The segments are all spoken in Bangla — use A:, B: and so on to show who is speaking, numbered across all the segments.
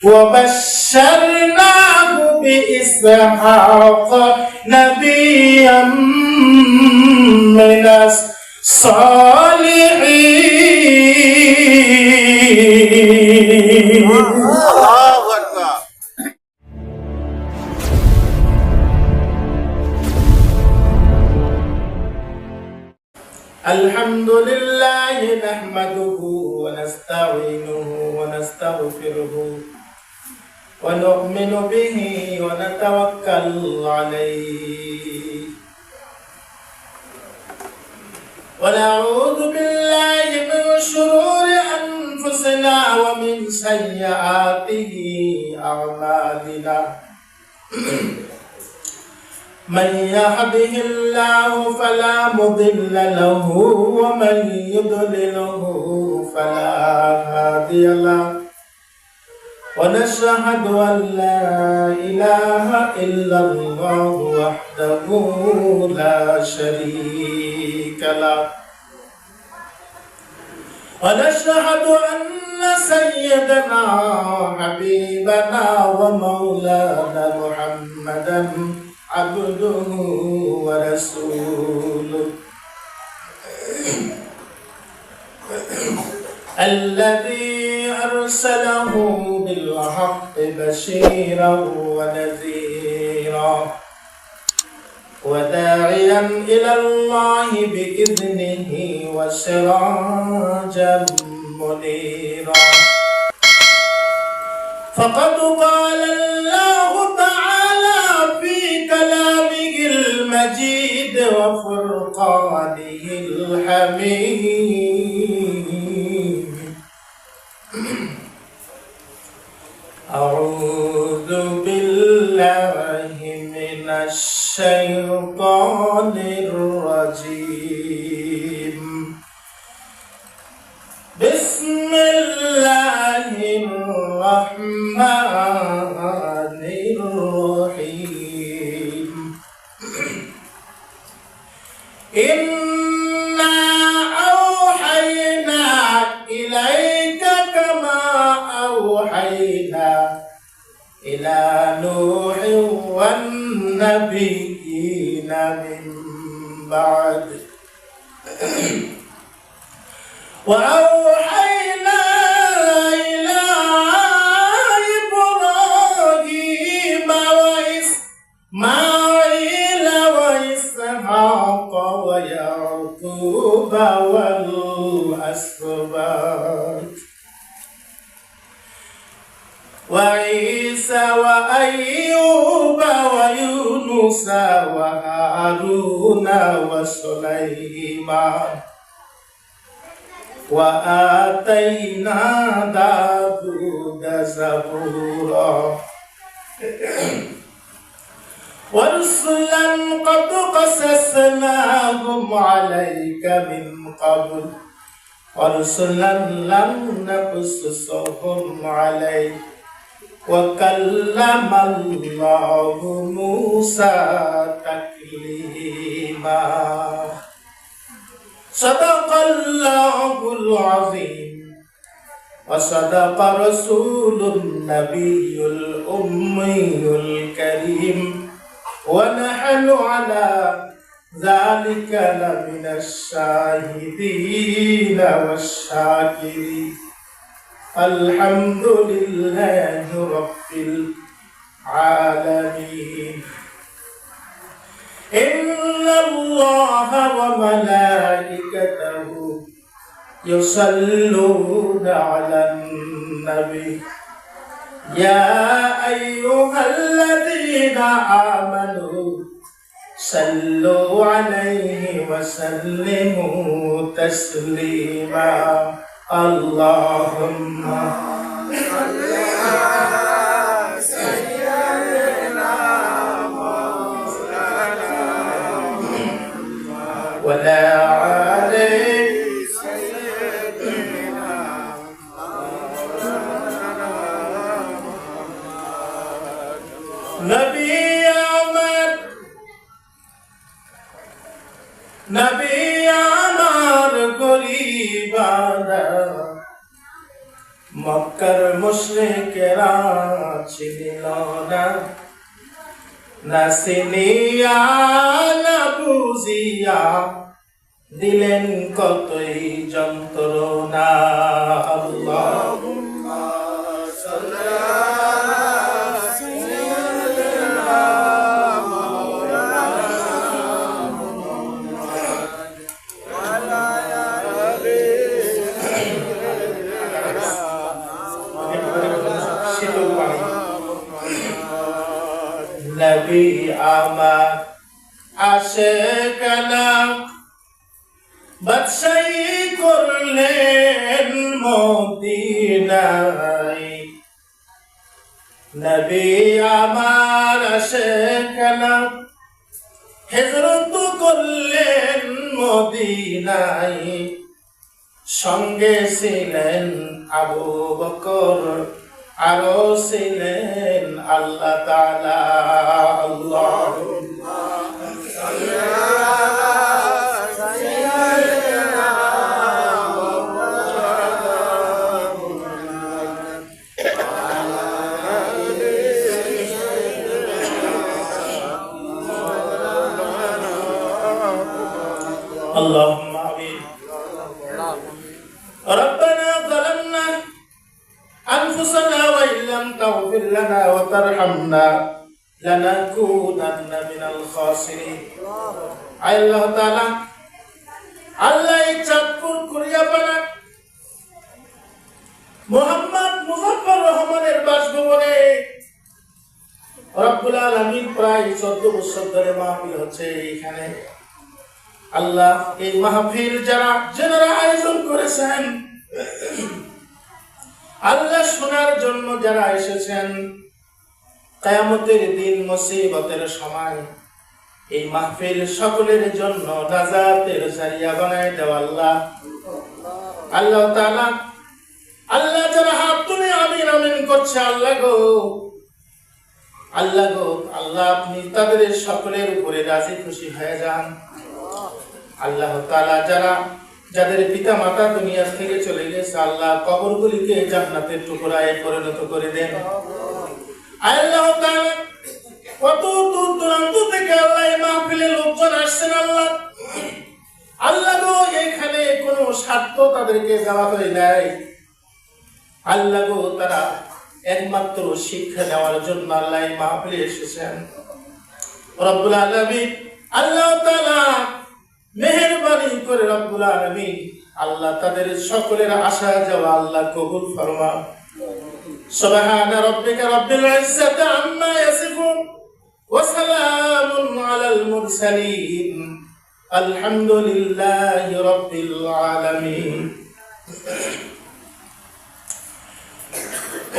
A: وبشرناه بإسحاق نبيا من الصالحين. الحمد لله نحمده ونستعينه ونستغفره ونؤمن به ونتوكل عليه ونعوذ بالله من شرور أنفسنا ومن سيئات أعمالنا من يهده الله فلا مضل له ومن يضلله فلا هادي له ونشهد أن لا إله إلا الله وحده لا شريك له ونشهد أن سيدنا حبيبنا ومولانا محمدا عبده ورسوله الذي أرسله بالحق بشيرا ونذيرا وداعيا إلى الله بإذنه وسراجا منيرا فقد قال الله تعالى في كلامه المجيد وفرقانه الحميد أعوذ بالله من الشيطان الرجيم بسم الله الرحمن الرحيم إنا أوحينا إليك كما أوحينا إلى نوح والنبيين من بعد وأوحينا إلى إبراهيم وإسماعيل وإسحاق ويعقوب والأسباط وعيسى وأيوب ويونس وهارون وسليمان وآتينا داود زبورا ورسلا قد قصصناهم عليك من قبل ورسلا لم نقصصهم عليك وكلم الله موسى تكليما صدق الله العظيم وصدق رسول النبي الأمي الكريم ونحن على ذلك لمن الشاهدين والشاكرين الحمد لله رب العالمين إن الله وملائكته يصلون على النبي يا أيها الذين آمنوا صلوا عليه وسلموا تسليما اللهم صل على سيدنا مولانا ولا عليه سيدنا نبي আমার নবী আমার গরিবানা মক্কার মুশরিক মুশরিকেরা ছিল না, না চিনিয়া না বুঝিয়া দিলেন কতই যন্ত্রণা। আল্লাহুম্মা সাল্লি আলা সাইয়্যিদিনা মাওলানা মুহাম্মাদ ওয়া আলা আলি নবী আমার আশিকানা বাদশাহী করলেন মদিনায়। নবী আমার আশিকানা হিজরত করলেন মদিনায়। সঙ্গে ছিলেন আবু বকর, আরো ছিলেন আল্লাহ তাআলা। আল্লাহুম্মা সাল্লি আলা সাইয়্যিদিনা মাওলানা মুহাম্মাদ ওয়া আলা আলি সাইয়্যিদিনা। আল্লাহুম্মা আমিন। ربنا ظلمنا أنفسنا وإن لم تغفر لنا وترحمنا لنكونن من الخاسرين। আল্লাহ তাআলা আল্লাহ এই চাঁদপুর কুরিয়াপাড়া মোহাম্মদ মুজাফফর রহমানের বাসভবনে রব্বুল আলামিন প্রায় 14 বছর ধরে মাহফিল হচ্ছে এখানে। আল্লাহ এই মাহফিল যারা আয়োজন করেছেন, আল্লাহ শোনার জন্য যারা এসেছেন, কিয়ামতের দিন মুসিবতের সময় এই মাহফিল সকলের জন্য নাজাতের জারিয়া বানায় দাও আল্লাহ। আল্লাহ তাআলা আল্লাহ যারা হাত তুলে আমিন আমিন করছে আল্লাহ গো আল্লাহ আপনি তাদের সকলের উপরে রাজি খুশি হয়ে যান। আল্লাহ তাআলা যাদের পিতা মাতা দুনিয়া থেকে চলে গেছে আল্লাহ কবরগুলিকে জান্নাতের টুকরায় পরিণত করে দেন। আল্লাহ তাআলা কত দূর দূরান্ত থেকে আল্লাহ এই মাহফিলে লোকজন আসছেন আল্লাহ গো এখানে কোনো স্বার্থ তাদেরকে দেওয়া হয় নাই আল্লাহ গো, তারা একমাত্র শিক্ষা দেওয়ার জন্য আল্লাহ এই মাহফিলে এসেছেন। রব্বুল আলামিন আল্লাহ তাআলা মেহেরবানি করে রব্বুল আলামিন আল্লাহ তাদের সকলের আশা যাওয়া আল্লাহ কবুল ফরমান। সুবহানা রাব্বিকা রাব্বিল ইজ্জাতি আম্মা ইয়াসিফুন ওয়া সালামুন আলাল মুরসালিন আলহামদুলিল্লাহি রাব্বিল আলামিন।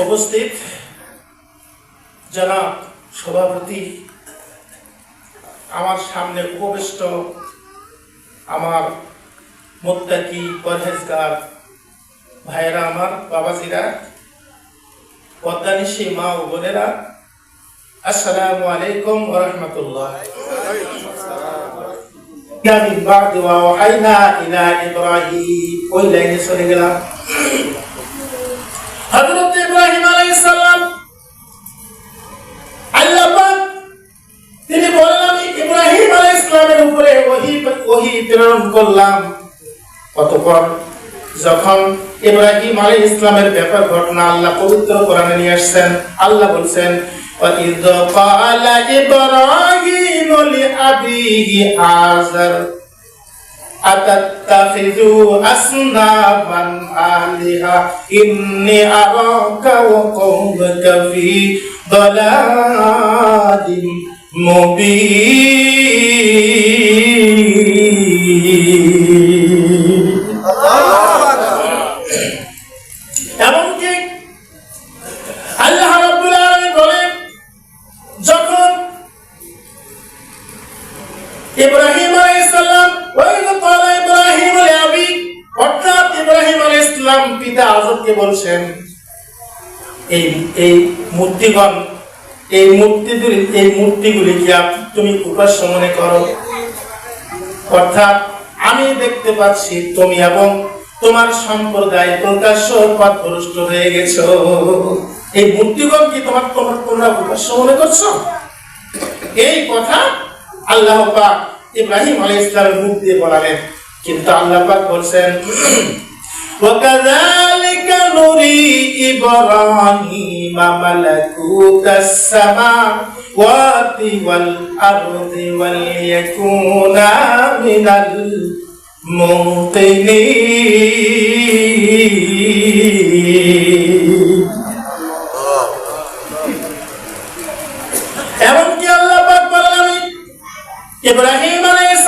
A: উপস্থিত জনাব সভাপতি, আমার সামনে উপবিষ্ট আমার মুত্তাকি পরহেজগার ভাইরা, আমার বাবাজিরা, পদ্মানিশী মা ও বোনেরা, আসসালামু আলাইকুম ওয়া রাহমাতুল্লাহ। মিন বা'দি ওয়া ওয়াহাইনা ইলা ইব্রাহিম, ওই লাইনে চলে গেলাম। হযরত ইব্রাহিম আলাইহিস সালাম আল্লাহ পাক তিনি বলেন আমি ইব্রাহিম আলাইহিস সালামের উপরে ওহী প্রেরণ করলাম। অতঃপর যখন ইব্রাহিম আলাইহিস সালামের ব্যাপার ঘটনা আল্লাহ পবিত্র কোরআনে নিয়ে আসছেন, আল্লাহ বলছেন وَإِذْ قَالَ إِبْرَاهِيمُ لِأَبِيهِ آزَرَ أَتَتَّخِذُ أَصْنَامًا آلِهَةً إِنِّي أَرَاكَ وَقَوْمَكَ فِي ضَلَالٍ مُبِينٍ। এমনকি আল্লাহ রাব্বুল আলামিন বলেন যখন ইব্রাহিম আলাইহিস সালাম ওয়াইদ ক্বালা ইব্রাহিম লিআবি, অর্থাৎ ইব্রাহিম আলাইহিস সালাম পিতা আযরকে বলছেন এই মূর্তিগণ, এই মূর্তিগুলি কি তুমি উপাস্য মনে করো? অর্থাৎ আমি দেখতে পাচ্ছি তুমি এবং তোমার সম্প্রদায় প্রকাশ্য পথভ্রষ্ট হয়ে গেছো। এই মূর্তিগণ কি তোমরা প্রকাশ্য মনে করছো? এই কথা আল্লাহ পাক ইব্রাহিম আলাইহিস সালামের মুখ দিয়ে বলালেন। কিন্তু আল্লাহ পাক বলছেন, وَكَذَلِكَ نُرِي إِبْرَاهِيمَ مَلَكُوتَ السَّمَاوَاتِ وَالْأَرْضِ وَلِيَكُونَ مِنَ الْمُوقِنِينَ। এমনকি আল্লাহ পাক বলেন, ইব্রাহিম আলাইহিস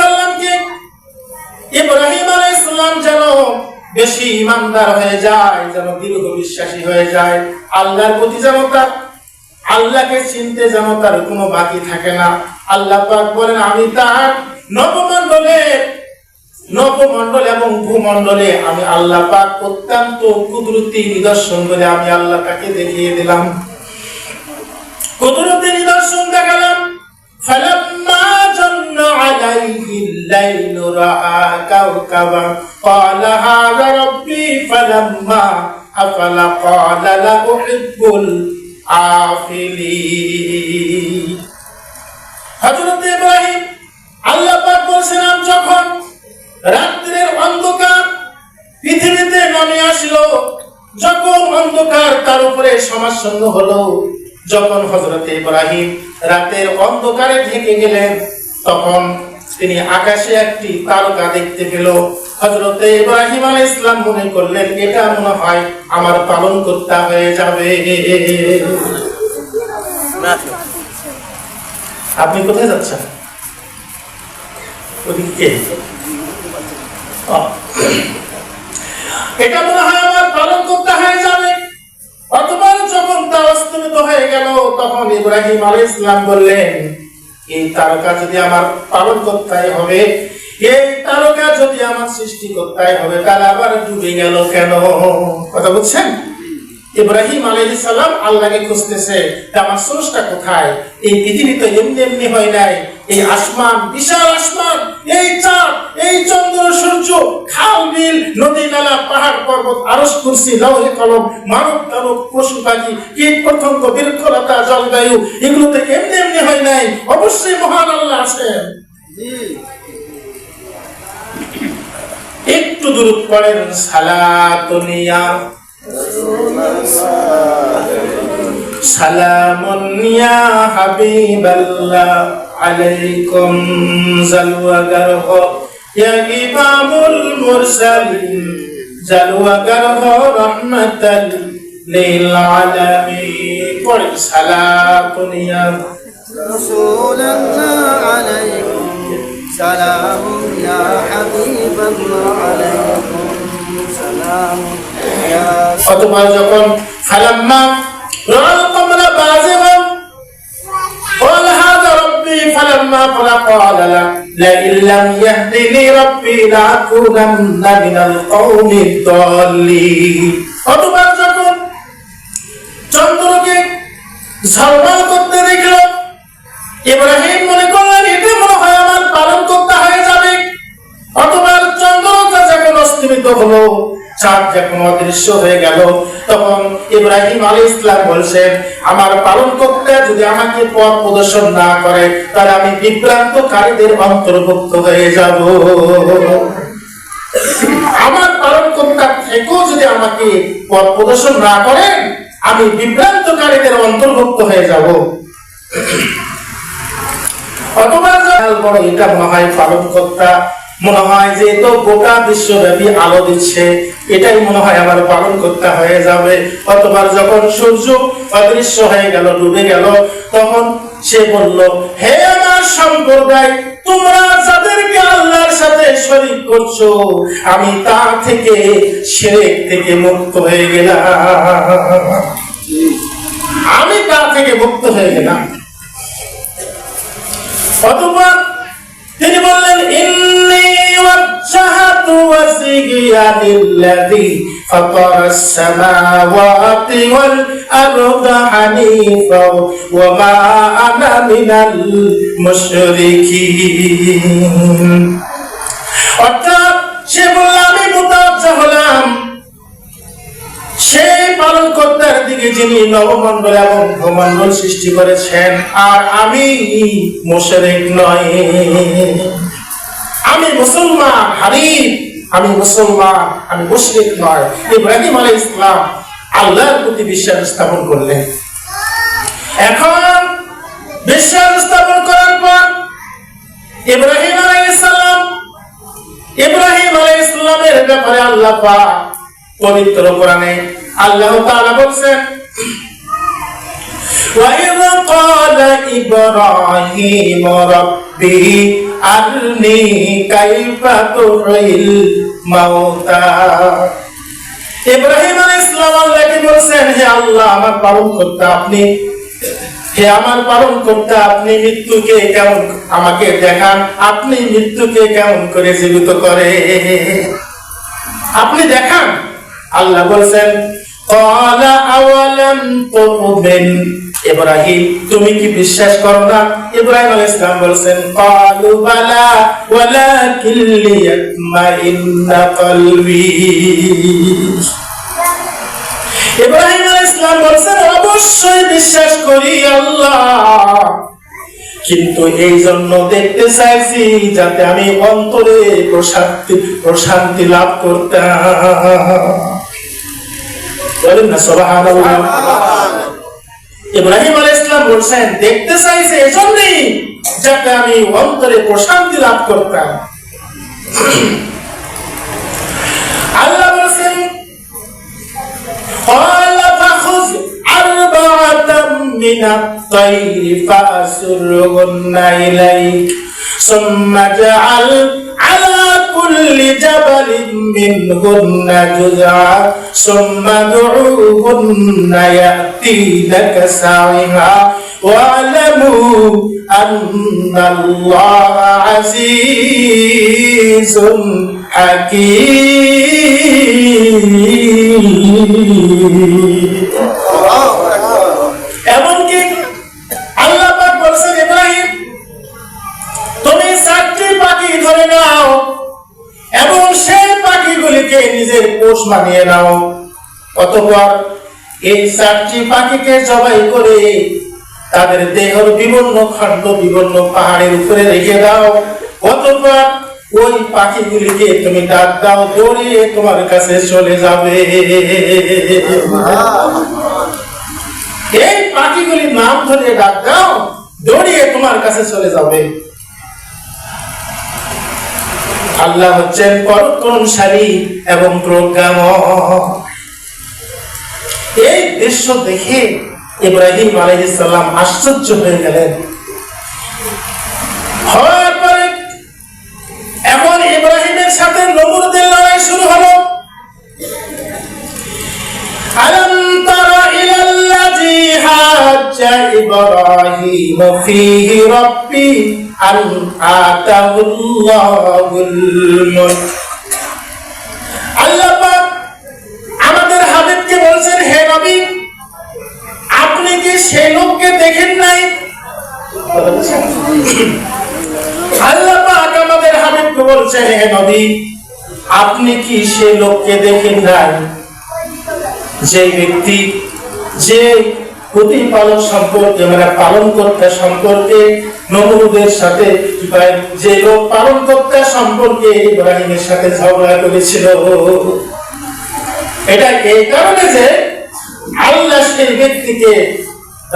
A: সালাম যেন বেশি ইমানদার হয়ে যায়, যেন দীর্ঘ বিশ্বাসী হয়ে যায়, আল্লাহর প্রতি যেন তার, আল্লাহকে চিনতে যেন তার কোনো বাকি থাকে না। আল্লাহ পাক বলেন, আমি তার নবমণ্ডল এবং ভূমণ্ডলে আমি আল্লাহ পাক অত্যন্ত কুদরতি নিদর্শন বলে আমি আল্লাহ তাকে দেখিয়ে দিলাম, কুদরতি নিদর্শন দেখালাম। فلما جن عليه الليل رأى كوكبا قال هذا ربي فلما أفل قال لا أحب الآفلين। হযরত ইব্রাহিম আল্লাহ পাক বলেন, যখন রাত্রির অন্ধকার পৃথিবীতে নামে আসলো, যখন অন্ধকার তার উপরে সমাচ্ছন্ন হলো, যখন হযরত ইব্রাহিম রাতের অন্ধকারে ঢেকে গেলেন, তখন তিনি আকাশে একটি তারকা দেখতে পেল। হযরত ইব্রাহিম আলাইহিস সালাম মনে করলেন, এটা মনে হয় আমার পালনকর্তা হয়ে যাবে। আপনি কোথায় যাচ্ছেন? ওদিকে এটা মনে হয় আমার পালনকর্তা হয়ে যাবে। অতঃপর যখন তা অস্তমিত হয়ে গেল, তখন ইব্রাহিম আলাইহিস সালাম বললেন, এই তারকা যদি আমার পালনকর্তাই হবে, এই তারকা যদি আমার সৃষ্টিকর্তাই হবে, তাহলে আবার ডুবে গেল কেন? কথা বুঝছেন? ইব্রাহিম আলাইহিস সালাম আল্লাহকে খুঁজতেছে, আমার স্রষ্টা কোথায়? এই পৃথিবী তো এমনি এমনি হয় নাই। এই আসমান, বিশাল আসমান, এই চাঁদ, এই চন্দ্র, সূর্য, খাল বিল, নদী নালা, পাহাড় পর্বত, আরশ কুরসি, লৌহে কলম, মানব দানব, পশু পাখি, কীট পতঙ্গ, বৃক্ষলতা, জলবায়ু, এগুলো তো এমনি এমনি হয় নাই। অবশ্যই মহান আল্লাহ আছেন। একটু দূরত পড়েন, সালাতুনিয়া সালামুন ইয়া হাবিবাল্লাহ আলাইকুম জালওয়াগারহ ইয়া ইমামুল মুরসালিন জালওয়াগারহ রাহমাতাল লিল আলামিন। পড়েন, সালামুন ইয়া রাসূলুল্লাহ আলাইকুম সালামুন ইয়া হাবিবাল্লাহ আলাইকুম সালামুন ইয়া। অতঃপর যখন ফালাম্মা রাআল কমরা বাযিগান قال هذا ربي فلما فرق قال لئن لم يهدني ربي لأكونن من القوم الضالين। অতঃপর যখন চন্দ্রকে ঝলমল করতে দেখল, ইব্রাহিম মনে করলেন, এটা মনে হয় আমার পালনকর্তা হয়ে যাবে। অতঃপর চন্দ্রটা যখন অস্তমিত হলো, চাঁদ যখন অদৃশ্য হয়ে গেল, তখন ইব্রাহিম আলাইহিস সালাম বলছেন, আমার পালনকর্তা যদি আমাকে পথ প্রদর্শন না করে, তাহলে আমি বিভ্রান্তকারীদের অন্তর্ভুক্ত হয়ে যাব। আমার পালনকর্তা থেকেও যদি আমাকে পথ প্রদর্শন না করেন, আমি বিভ্রান্তকারীদের অন্তর্ভুক্ত হয়ে যাব। অথবা বড় এটা মনে হয় পালনকর্তা, মনে হয় যে তো গোটা বিশ্বব্যাপী আলো দিচ্ছে, এটাই মনে হয় আমার পালনকর্তা হয়ে যাবে। অতবার যখন সূর্য অদৃশ্য হয়ে গেল, ডুবে গেল, তখন সে বলল, হে আমার সম্প্রদায়, তোমরা যাদেরকে আল্লাহর সাথে শরীক করছো, আমি তা থেকে, শিরক থেকে মুক্ত হয়ে গেলাম, আমি তা থেকে মুক্ত হয়ে গেলাম। অতঃপর তিনি বললেন, ইন্নী ওয়াজ্জাহতু ওয়াজহিয়া লিল্লাযী ফাতারাস সামাওয়াতি ওয়াল আরদা হানিফা ওয়া মা আনা মিনাল মুশরিকিন। অর্থাৎ সে বলল, আমি মুতাওয়াজ্জা হলাম থেকে যিনি নবমণ্ডল এবং ভূমণ্ডল সৃষ্টি করেছেন, আর আমি মুশরিক নই, আমি মুসলমান হানিফ, আমি মুসলমান, আমি মুশরিক নয়। ইব্রাহিম আলাইহিস সালাম আল্লাহর প্রতি বিশ্বাস স্থাপন করলেন। এখন বিশ্বাস স্থাপন করার পর ইব্রাহিম আলাইহিস সালামের ব্যাপারে আল্লাহ পাক পবিত্র কোরআনে আল্লাহ তাআলা বলেন, وَإِذْ قَالَ إِبْرَاهِيمُ رَبِّ أَرِنِي كَيْفَ تُحْيِي الْمَوْتَى। ইব্রাহিম আলাইহিস সালাম আল্লাহকে বলেছেন, হে আল্লাহ, আমার পালন করতে আপনি, হে আমার পালন করতে আপনি মৃত্যুকে কেমন আমাকে দেখান, আপনি মৃত্যুকে কেমন করে জীবিত করে আপনি দেখান। আল্লাহ বলেন, ক্বালা আওয়ালাম তুমিন, ইব্রাহিম তুমি কি বিশ্বাস করো না? ইব্রাহিম আলাইহিস সালাম বলেন, ক্বালু বালা ওয়ালাকিন লিয়াতমাইন্না কলবি। ইব্রাহিম আলাইহিস সালাম বলেন, অবশ্যই বিশ্বাস করি আল্লাহ, কিন্তু এই জন্য দেখতে চাইছি যাতে আমি অন্তরে প্রশান্তি লাভ করতাম। বলেন না সুবহানাল্লাহ। ইব্রাহিম আলাইহিস সালাম বলেন, দেখতে চাইছে এজন্যই যাতে আমি অন্তরে প্রশান্তি লাভ করতাম। আল্লাহ বলেন, قال فخذ أربعة من الطير فأسرهن إليك ثم اجعل على كل جبل منهن جزعا ثم ادعوهن يأتينك سعيا واعلموا أن الله عزيز حكيم। এমনকি আল্লাহ পাক বলেছেন, ইব্রাহিম তুমি 4টি পাখি ধরে নাও এবং সেই পাখিগুলিকে নিজের পোষ বানিয়ে নাও, অতঃপর এই 4টি পাখিকে জবাই করে তাদের দেহের বিভিন্ন খণ্ড বিভিন্ন পাহাড়ের উপরে রেখে দাও, অতঃপর ওই পাখিগুলিকে তুমি ডাক দাও, দৌড়িয়ে তোমার কাছে চলে যাবে। এই পাখিগুলির নাম ধরে ডাক দাও, দৌড়িয়ে তোমার কাছে চলে যাবে। আল্লাহ হচ্ছেন পরাক্রমশালী এবং প্রজ্ঞাময়। এই দৃশ্য দেখে ইব্রাহিম আলাইহিস সালাম আশ্চর্য হয়ে গেলেন। হওয়ার পরে এখন ইব্রাহিমের সাথে নমরুদের লড়াই শুরু হলো। আলাম তারা ইলাল্লাযী হাজ্জা ইব্রাহিম ফীহি রাব্বি আন আতাহুল্লাহুল মুলক। আল্লাহ পাক আমাদের হাবিবকে বলছেন, হে নবী আপনি কি সেই লোককে দেখেন নাই? আল্লাহ পাক আমাদের হাবিবকে বলছেন, হে নবী আপনি কি সেই লোককে দেখেন নাই যে ব্যক্তি যে প্রতিপালক সম্পর্কে মানে পালন কর্তা সম্পর্কে নমরুদের সাথে যে লোক পালন কর্তা সম্পর্কে ইব্রাহিমের সাথে ঝগড়া করেছিল। এটা এই কারণে যে আল্লাহ সেই ব্যক্তিকে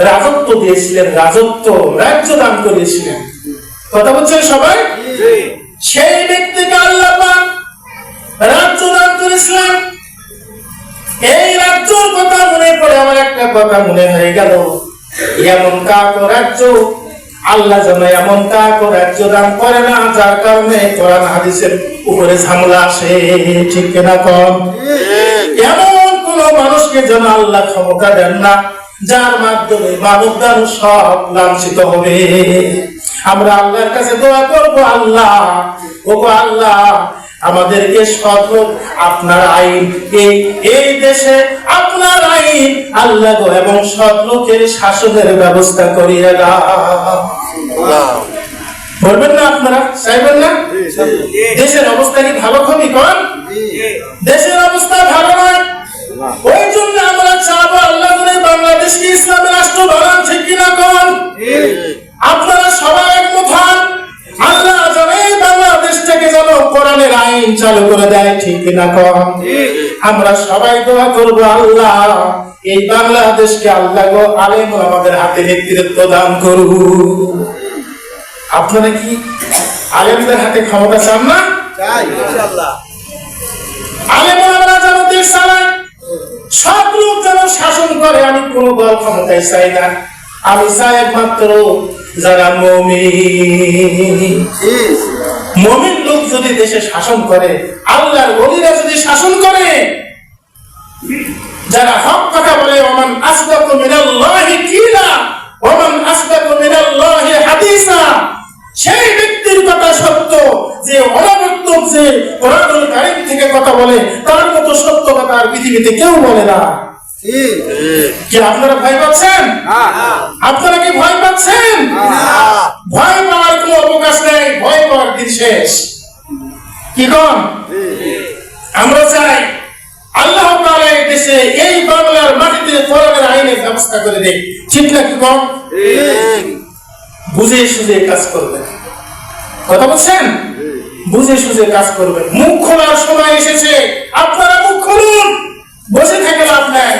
A: রাজত্ব দিয়েছিলেন, রাজ্য দান করেছিলেন। কথা বলছেন সবাই? সেই ব্যক্তিকে আল্লাহ পাক রাজ্য দান করেছিলেন। এই রাজ্যের কথা মনে পড়ে আমার একটা কথা মনে হয়ে গেল, এমন কাকো রাজ্য আল্লাহ যেন এমন কাকো রাজ্য দান করে না যার কারণে কোরআন হাদিসের উপরে ঝামেলা আসে। ঠিক কিনা কম? এমন কোন মানুষকে যেন আল্লাহ ক্ষমতা দেন না যার মাধ্যমে মানব জাতি সব লাঞ্ছিত হবে। আমরা আল্লাহর কাছে দোয়া করবো, আল্লাহ ওগো আল্লাহ আমাদেরকে সৎ আপনার আইন এই দেশে আপনার আইন আল্লাহ গো এবং সৎ লোকের শাসনের ব্যবস্থা করিয়ে দাও। বলবেন না আপনারা? চাইবেন না? দেশের অবস্থা কি ভালো খুবই কম? দেশের অবস্থা ভালো নয়। ওই জন্য আমরা চাবো আল্লাহ বাংলাদেশকে ইসলামের রাষ্ট্র বানান, ঠিক কিনা কোন? আপনারা সবাই একমত হন আল্লাহ যেন এই বাংলাদেশটাকে যেন কোরআনের আইন চালু করে দেয়, ঠিক কিনা কোন? আমরা সবাই দোয়া করব আল্লাহ এই বাংলাদেশকে আল্লাহ গো আলেম ওলামাদের হাতে নেতৃত্ব দান করুন। আপনারা কি আলেমদের হাতে ক্ষমতা চান না?
B: চাই ইনশাআল্লাহ।
A: আলেম ওলামারা যেন দেশ চালায়, সব লোক যেন শাসন করে। আমি কোন দল ক্ষমতায় চাই না, আমি চাই একমাত্র যারা মুমিন লোক যদি দেশে শাসন করে, আল্লাহর ওলিরা যদি শাসন করে, যারা হক কথা বলে, ওমান আসদাকু মিনাল্লাহি কিলা ওমান আসদাকু মিনাল্লাহি হাদিসা, সেই ব্যক্তির কথা সত্য যে অনবর্তক যে কোরআনুল কারীম থেকে কথা বলে, তার মতো সত্য কথা আর পৃথিবীতে কেউ বলে না। কি আপনারা ভয় পাচ্ছেন? আপনারা কি ভয় পাচ্ছেন? ভয় পাওয়ার কোনো অবকাশ নেই, ভয় পাওয়ার দিন শেষ। কি কন? আমরা চাই আল্লাহ তাআলা এই দেশে এই বাংলার মাটিতে কোরআনের আইনের ব্যবস্থা করে দেয়, ঠিক না? কি কন? বুঝে সুঝে কাজ করবেন, কথা বলছেন? বুঝে সুঝে কাজ করবেন। মুখ খোলার সময় এসেছে, আপনারা মুখ খুলুন, বসে থেকে লাভ নাই।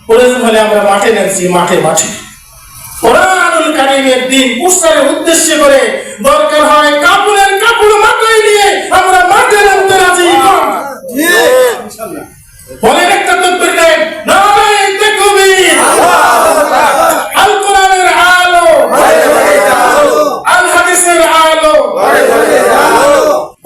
A: প্রয়োজন হলে আমরা মাঠে নামছি, মাঠে মাঠে কোরআনুল কারীমের দিন প্রচারের উদ্দেশ্য করে দরকার হয় কাপড়ের কাপড় মাথায় নিয়ে আমরা মাঠে নামতে রাজি। বলেন একটা তকবীর দেন, নারায়ে তাকবীর, আল কোরআনের আলো, আল হাদিসের আলো,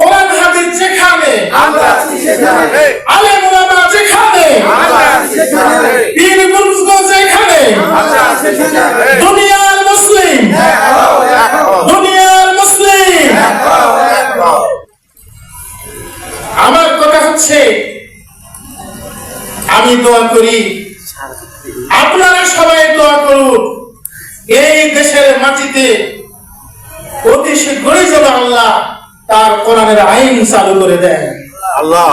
A: কোরআন হাদিস যেখানে আমরা সেখানে, আলেম ওলামা যেখানে আমরা সেখানে, পীর বুজুর্গ যেখানে আমরা সেখানে, দুনিয়ার মুসলিম দুনিয়ার মুসলিম। আমার কথা হচ্ছে, আমি দোয়া করি আপনারা সবাই দোয়া করুন, এই দেশের মাটিতে অতি শীঘ্রই যেন আল্লাহ তার কোরআনের আইন চালু করে দেন।
B: আল্লাহ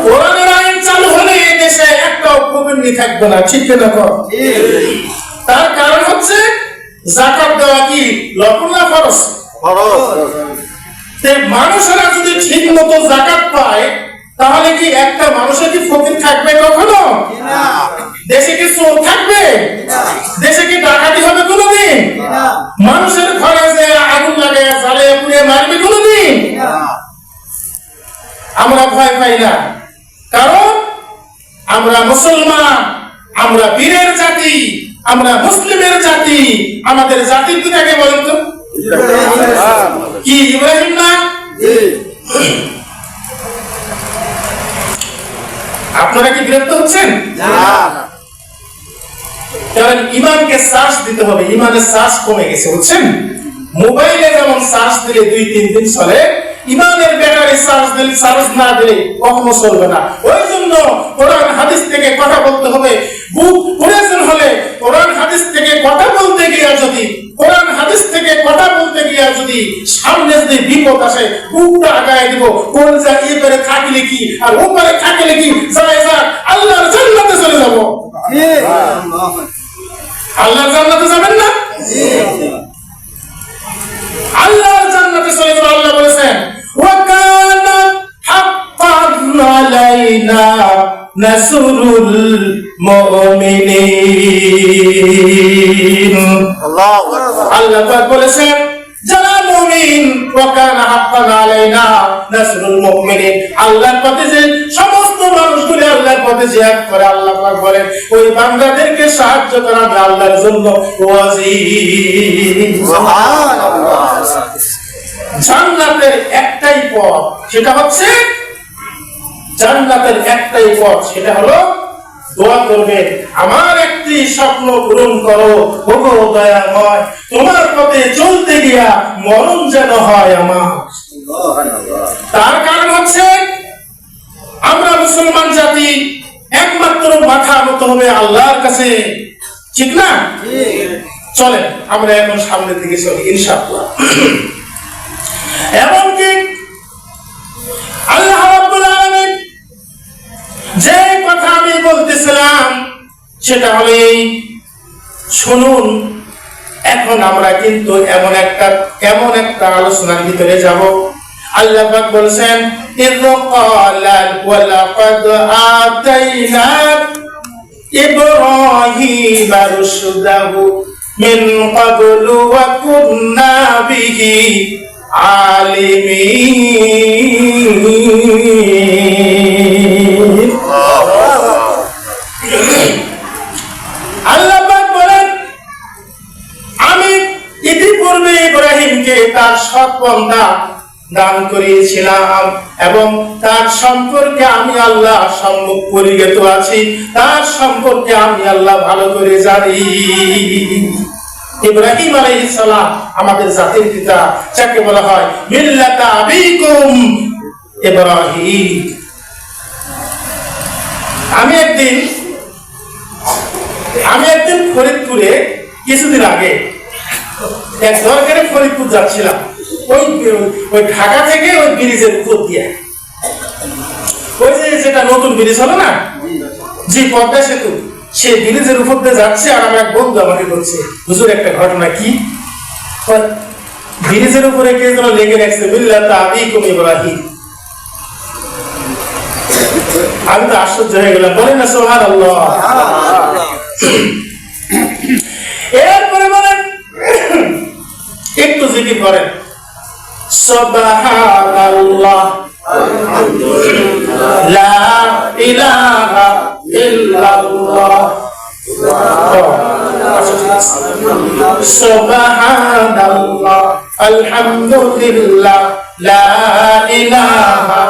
A: কোরআনের আইন চালু হলে এই দেশে একটাও প্রবৃদ্ধি থাকবে না, ঠিক না? তার কারণ হচ্ছে যাকাত দেওয়া কি লকুল না ফরজ? মানুষেরা যদি ঠিক মতো যাকাত পায়, তাহলে কি একটা মানুষের কি ফকির থাকবে কখনো? দেশে কি চোর থাকবে? দেশে কি ডাকাতি হবে কোনোদিন? মানুষের ঘরে যে আগুন লাগে জ্বালিয়ে পুড়িয়ে মারবে কোনোদিন? আমরা ভয় পাই না, কারণ আমরা মুসলমান, আমরা বীরের জাতি, আমরা মুসলিমের জাতি। আমাদের জাতির পিতাকে বলেন তো কি? ইব্রাহিম না? আপনারা কি বিরক্ত হচ্ছেন? কারণ ইমানকে চার্জ দিতে হবে, ইমানের চার্জ কমে গেছে, বুঝছেন? মোবাইলে যেমন চার্জ দিলে 2-3 দিন চলে, ইমানের ব্যাটারি চার্জ না দিলে কখনো চলবে না। ওই জন্য কোরআন হাদিস থেকে কথা বলতে হবে। প্রয়োজন হলে কোরআন হাদিস থেকে কথা বলতে গিয়ে যদি সামনে যদি বিপদ আসে, বুকটা আগায় দিব, কোন যা এই করে থাকলে কি আর ও করে থাকলে কি, যায় আল্লাহর জান্নাতে চলে যাব। আল্লাহর জান্নাতে যাবেন না? আল্লাহর জান্নাতে চলে যাব। আল্লাহ বলেছেন, ওয়া কানা হাক্কান আলাইনা নাসরুল মুমিনিন। আল্লাহ পাক বলেছেন, যারা মুমিন, ওয়া কানা হাক্কান আলাইনা নাসরুল মুমিনিন, আল্লাহর পথে যে সমস্ত মানুষগুলো আল্লাহর পথে জিহাদ করে, আল্লাহ পাক বলেন ওই বান্দাদেরকে সাহায্য করা আমি আল্লাহর জন্য ওয়াজিব। সুবহানাল্লাহ। জান্নাতের একটাই পথ, সেটা হচ্ছে জান্নাতের একটাই পথ, সেটা হলো দোয়া করবে, আমার একটি স্বপ্ন পূরণ করো ওগো দয়াময়, তোমার পথে চলতে গিয়া মরণ যেন হয় আমার। তার কারণ হচ্ছে আমরা মুসলমান জাতি একমাত্র মাথা নত হবে আল্লাহর কাছে, ঠিক না? চলেন আমরা এখন সামনের দিকে চলি ইনশাআল্লাহ। এমনকি আল্লাহ রাব্বুল আলামিন যে কথা আমি বলতেছিলাম সেটা হলো শুনুন, এখন আমরা কিন্তু এমন একটা আলোচনার ভিতরে যাব। আল্লাহ পাক বলেছেন, ইয ক্বালা ওয়া লাকাদ আতাইনা ইব্রাহিমা রুশদাহু মিন ক্বাবলু ওয়া কুননা বিহি আলিমিন। আল্লাহ পাক বলেন, আমি ইতিপূর্বে ইব্রাহিমকে তার সৎ পন্থা দান করিয়েছিলাম এবং তার সম্পর্কে আমি আল্লাহ সম্মুখ পরিগত আছি, তার সম্পর্কে আমি আল্লাহ ভালো করে জানি। ইব্রাহিম আলাইহিস সালাম আমাদের জাতির পিতা, যাকে বলা হয় মিল্লাতা আবিকুম ইব্রাহিম। আমি একদিন ফরিদপুরে কিছুদিন আগে এক দরকারে ফরিদপুর যাচ্ছিলাম। ওই ঢাকা থেকে ওই ব্রিজের উপর দিয়ে, ওই যেটা নতুন ব্রিজ হলো না, যে পদ্মা সেতু, সেই ব্রিজের উপর দিয়ে যাচ্ছে। আর আমার এক বন্ধু আমাকে বলছে, হুজুর একটা ঘটনা কি, ব্রিজের উপরে কে যেন লেগে রাখছে মিল্লাতা আবিকুম ইব্রাহিম। আমি তো আশ্চর্য হয়ে গেলাম, বলেন না সুবহানাল্লাহ। এরপরে বলেন, একটু জিকির করেন, সুবহানাল্লাহ লা ইলাহা ইল্লাল্লাহ সুবহানাল্লাহ আলহামদুলিল্লাহ লা ইলাহা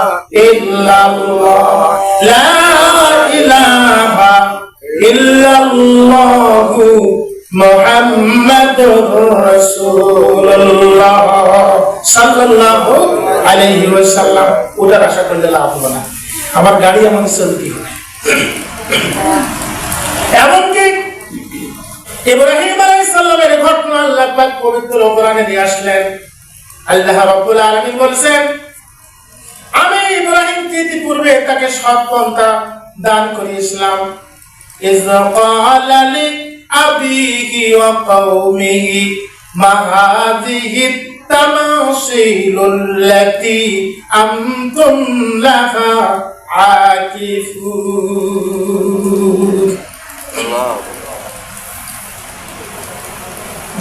A: ইল্লাল্লাহ লা ইলাহা ইল্লাল্লাহ মুহাম্মাদুর রাসূলুল্লাহ সাল্লাল্লাহু আলাইহি ওয়াসাল্লাম। ওটার আশা করলে লাভ হবে না, আমার গাড়ি আমাকে চলতে হবে। এমনকি ইব্রাহিম আলাইহিস সালামের ঘটনা আল্লাহ পাক পবিত্র কোরআনে নিয়ে আসলেন। আল্লাহ রাব্বুল আলামিন বলেছেন, আমি ইব্রাহিমকে ইতিপূর্বে তাকে সৎ পন্থা দান করেছিলাম। ইয ক্বালা লি আবিহি ওয়া কওমিহি মা হাযিহি তামাসিলুল্লাতী আনতুম লাহা আকিফুন।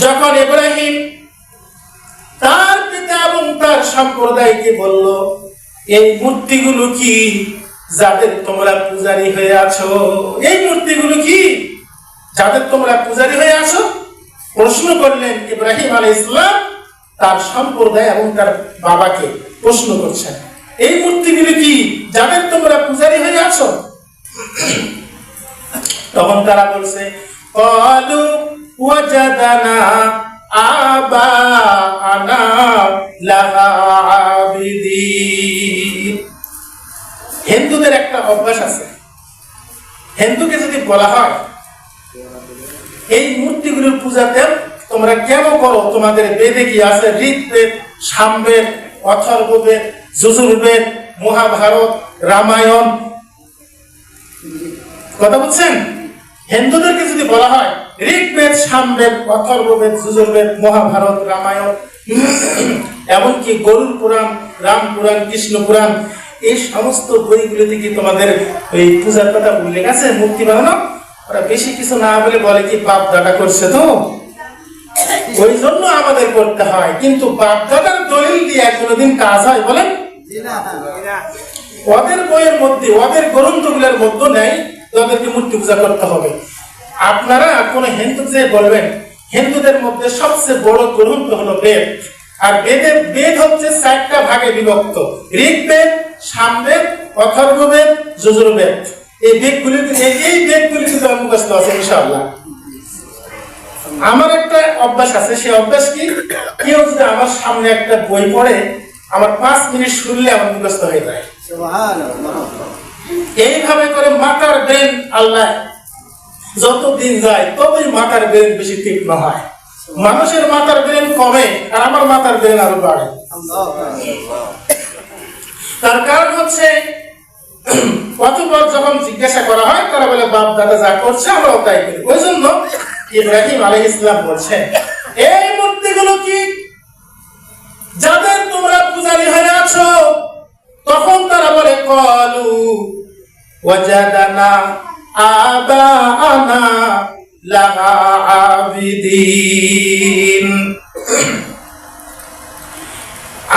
A: যখন ইব্রাহিম তার পিতা এবং তার সম্প্রদায়কে বলল, এই মূর্তিগুলো কি যাদের তোমরা পূজারী হয়ে আছো? এই মূর্তিগুলো কি যাদের তোমরা পূজারী হয়ে আছো? প্রশ্ন করলেন ইব্রাহিম আলাইহিস সালাম তার সম্প্রদায় এবং তার বাবাকে প্রশ্ন করছেন, এই মূর্তিগুলো কি যাদের তোমরা পূজারী হয়ে আছো? তখন তারা বলছে, ক্বালু ওয়াজাদানা আবাআনা লাহা আবিদিন। হিন্দুদের একটা অভ্যাস আছে, হিন্দুকে যদি বলা হয় এই মূর্তিগুলোর পূজাতে তোমরা কেন করো, তোমাদের বেদে কি আছে? ঋগ্বেদ, সামবেদ, অথর্ববেদ, যজুর্বেদ, মহাভারত, রামায়ণ। কথা বলছেন? হিন্দুদেরকে যদি বলা হয় ঋগ্বেদ, সামবেদ, অথর্ববেদ, যজুর্বেদ, মহাভারত, রামায়ণ, এমনকি গরুড় পুরাণ, রাম পুরাণ, কৃষ্ণ পুরাণ, এই সমস্ত বইগুলোতে কি তোমাদের ওই পূজার কথা উল্লেখ আছে, মূর্তি বানানো? ওরা বেশি কিছু না বলে বলে কি বাপ দাদা করছে, তো ওই জন্য আমাদের করতে হয়। কিন্তু বাপ দাদার দলিল দিয়ে কোনোদিন কাজ হয় বলেন? ওদের বইয়ের মধ্যে, ওদের গ্রন্থগুলোর মধ্যে নেই ওদেরকে মূর্তি পূজা করতে হবে। আপনারা কোন হিন্দু যে বলবেন, হিন্দুদের মধ্যে সবচেয়ে বড় গ্রন্থ হলো বেদ। আর বেদ হচ্ছে 4টা ভাগে বিভক্ত, ঋগ্বেদ, সামবেদ, অথর্ববেদ, যজুর্বেদ। এই বেদগুলি কিন্তু মুখস্থ আছে ইনশাআল্লাহ। আমার একটা অভ্যাস আছে, সেই অভ্যাস কি, কেউ যদি আমার সামনে একটা বই পড়ে আমার 5 মিনিট শুনলে আমার মুখস্থ হয়ে যায়। এইভাবে করে মাথার ব্রেন আল্লাহ যত দিন যায় ততই মাথার ব্রেন বেশি তীক্ষ্ণ হয়। মানুষের মাথার ব্রেন কমে আর আমার মাথার ব্রেন আরো বাড়ে। তার কারণ হচ্ছে অতঃপর যখন জিজ্ঞাসা করা হয় তারা বলে বাপ দাদা যা করছে আমরাও তাই করি। ওই জন্য ইব্রাহিম আলাইহিস সালাম বলছেন, এই মূর্তিগুলো কি যাদের তোমরা পূজারী হয়ে আছো? তখন তারা বলে, ক্বালু ওয়াজাদানা আবাআনা লাহা আবিদিন।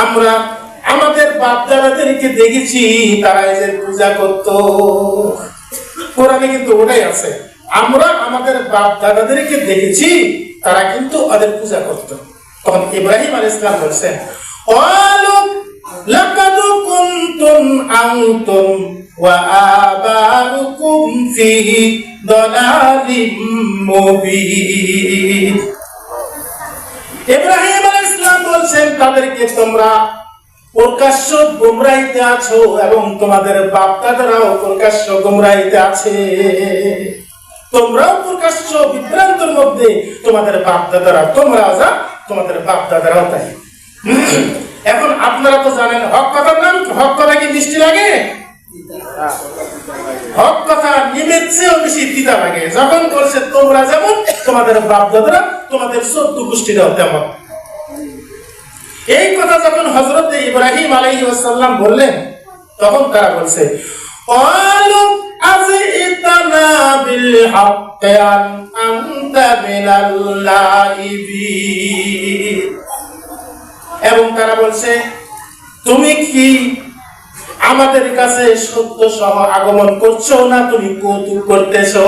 A: আমরা আমাদের বাপ দাদাদেরকে দেখেছি তারা এদের পূজা করত। কোরআনে কিন্তু ওটাই আছে, আমরা আমাদের বাপ দাদাদেরকে দেখেছি তারা কিন্তু ওদের পূজা করত। তখন ইব্রাহিম আলাইহিস সালাম বলেছেন, ক্বালু লাকাদ কুনতুম আনতুম ওয়া আবাউকুম ফি দালালিম মুবিন। ইব্রাহিম আলাইহিস সালাম বলছেন, তাদেরকে তোমরা প্রকাশ্য গুমরাহিতে আছো এবং তোমাদের বাপ দাদারাও প্রকাশ্য গুমরাহিতে আছে। তোমরাও প্রকাশ্য বিভ্রান্তের মধ্যে, তোমাদের বাপ দাদারা, তোমরাও যা, তোমাদের বাপ দাদারাও তাই। এখন আপনারা তো জানেন হক কথার নাম, হক কথা কি মিষ্টি লাগে? হক কথা নিমের চেয়েও বেশি তিতা লাগে। যখন বলছে তোমরা যেমন, তোমাদের বাপ দাদারা, তোমাদের 14 গোষ্ঠীরাও তেমন। এই কথা যখন হযরত ইব্রাহিম আলাইহিস সালাম বললেন, তখন তারা বলছে, ক্বালু আযইতানা বিল হাক্কি আনতা মিনাল লাইবিন। এবং তারা বলছে, তুমি কি আমাদের কাছে সত্য সহ আগমন করছো না তুমি কৌতুক করতেছো?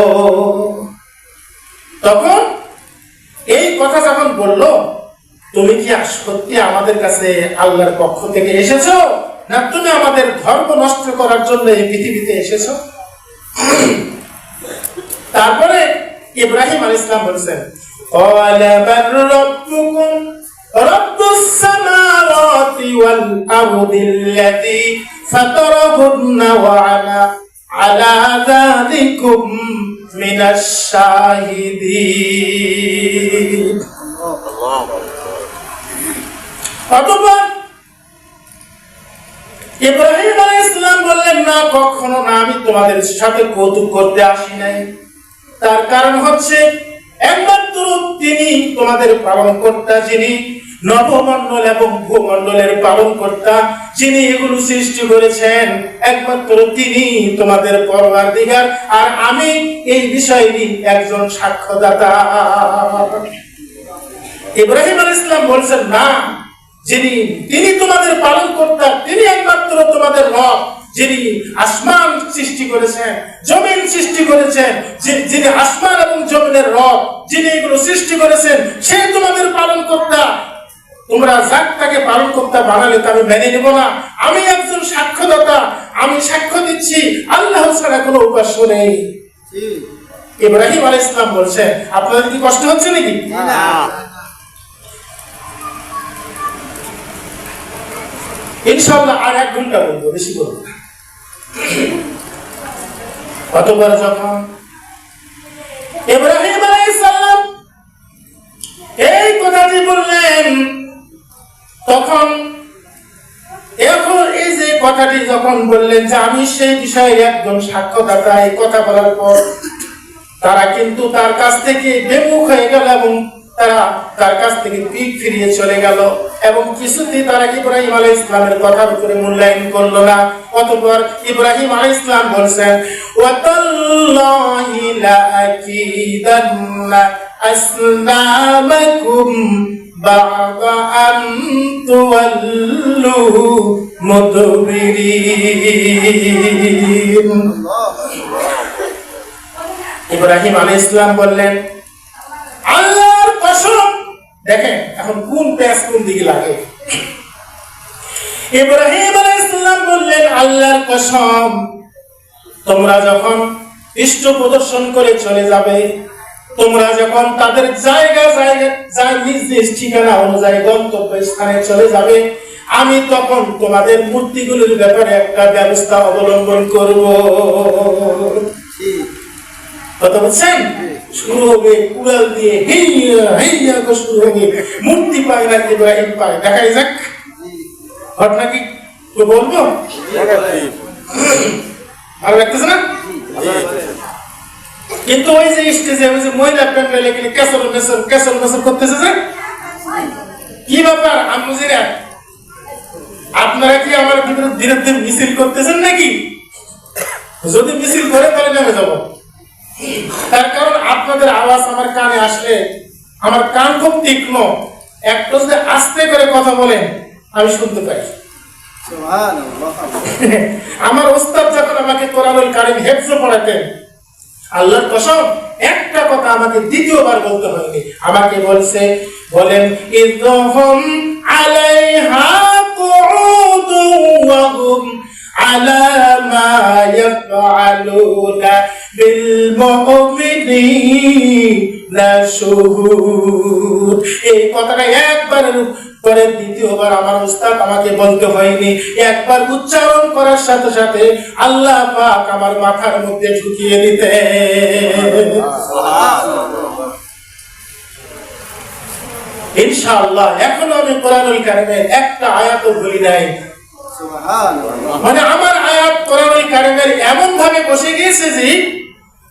A: তখন এই কথা যখন বললো, তুমি কি সত্যি আমাদের কাছে আল্লাহর পক্ষ থেকে এসেছো না তুমি আমাদের ধর্ম নষ্ট করার জন্য এই পৃথিবীতে এসেছো? তারপরে ইব্রাহিম আলাইহিস সালাম বলেছেন, ক্বালা বাল রাব্বুকুম রাব্বুস সামাওয়াতি ওয়াল আরদিল্লাযী ফাতারাহুন্না ওয়া আনা আলা যালিকুম মিনাশ শাহিদিন। অতঃপর ইব্রাহিম আলাইহিস সালাম বললেন, না, কখনো না, আমি তোমাদের সাথে কৌতুক করতে আসি নাই। তার কারণ হচ্ছে একমাত্র তিনি তোমাদের পালনকর্তা, যিনি নবমণ্ডল এবং ভূমণ্ডলের পালনকর্তা, যিনি এগুলো সৃষ্টি করেছেন, একমাত্র তিনি তোমাদের পরওয়ারদিগার, আর আমি এই বিষয়েরই একজন সাক্ষ্যদাতা। ইব্রাহিম আলাইহিস সালাম বলছেন, না, তিনি তোমাদের পালনকর্তা, তিনি একমাত্র তোমাদের রব, যিনি আসমান সৃষ্টি করেছেন, জমিন সৃষ্টি করেছেন, যিনি আসমান এবং জমিনের রব, যিনি এগুলো সৃষ্টি করেছেন, সে তোমাদের পালনকর্তা। তোমরা যাক তাকে পালনকর্তা বানালে তা আমি মেনে নেব না। আমি একজন সাক্ষ্যদাতা, আমি সাক্ষ্য দিচ্ছি আল্লাহ ছাড়া কোনো উপাস্য নেই। ইব্রাহিম আলাইহিস সালাম বলছেন, আপনাদের কি কষ্ট হচ্ছে নাকি?
B: না।
A: ইনশাআল্লাহ আর 1 ঘন্টা বলবো, বেশি বলবো না। কতবার যখন ইব্রাহিম আলাইহিস সালাম এই কথাটি বললেন, তখন এখন এই যে কথাটি যখন বললেন যে আমি সেই বিষয়ে একজন সাক্ষ্যদাতা, এই কথা বলার পর তারা কিন্তু তার কাছ থেকে বেমুখ হয়ে গেল এবং তারা তার কাছ থেকে পিঠ ফিরিয়ে চলে গেল এবং কিছুতেই তারা ইব্রাহিম আলাইহিস সালামের কথার উপরে মূল্যায়ন করলো না। অতঃপর ইব্রাহিম আলাইহিস সালাম বলেন, ওয়াতাল্লাহি লা আকিদান্না আসনামাকুম বা'দা আন তুওয়াল্লু মুদবিরিন। ইব্রাহিম আলাইহিস সালাম বললেন, আল্লাহর কসম, দেখেন এখন কোন পেশ কোন দিকে লাগে। ইব্রাহিম আলাইহিস সালাম বললেন, আল্লাহর কসম, তোমরা যখন ইষ্ট প্রদর্শন করে চলে যাবে, তোমরা যখন তাদের জায়গা নিজ নিজ ঠিকানা অনুযায়ী গন্তব্য স্থানে চলে যাবে, আমি তখন তোমাদের মূর্তিগুলোর ব্যাপারে একটা ব্যবস্থা অবলম্বন করব। কথা বলছেন? শুরু হবে কুড়াল দিয়ে, হেইয়া হেইয়া করে শুরু হবে। মূর্তি পায় না ইব্রাহিম পায়, দেখাই যাক ঘটনা কি তো বলবো। ভালো লাগতেছে না? কিন্তু ওই যে স্টেজে ওই যে মহিলা প্যান্ডেলে গেলে ক্যাসল মেসর করতেছে যে কি ব্যাপার আমুজিরা, আপনারা কি আমার বিরুদ্ধে মিছিল করতেছেন নাকি? যদি মিছিল করে তাহলে নেমে যাব। তার কারণ আপনাদের আওয়াজ আমার কানে আসলে আমার কান খুব তীক্ষ্ণ, একটু যদি আস্তে করে কথা বলেন আমি শুনতে পাই। আমার ওস্তাদ যখন আমাকে কোরআনুল কারীম হেফজ পড়াতেন, আল্লাহর কসম একটা কথা আমাকে দ্বিতীয়বার বলতে হয়নি, আমাকে বলেন ইযহুম আলাইহা কুউদু ওয়া হুম আলা মা ইয়াফআলুনা বিল মুমিনিনা শুহুদ। এই কথাটা একবার পরে দ্বিতীয়বার আমার উস্তাদ আমাকে বলতে হয়নি, একবার উচ্চারণ করার সাথে সাথে আল্লাহ পাক আমার মাথার মধ্যে ঢুকিয়ে দিতে। ইনশাআল্লাহ এখনো আমি কোরআনুল কারীমের একটা আয়াতও ভুলি নাই। মানে আমার আয়াত কোরআনুল কারীমের এমন ভাবে বসে গিয়েছে যে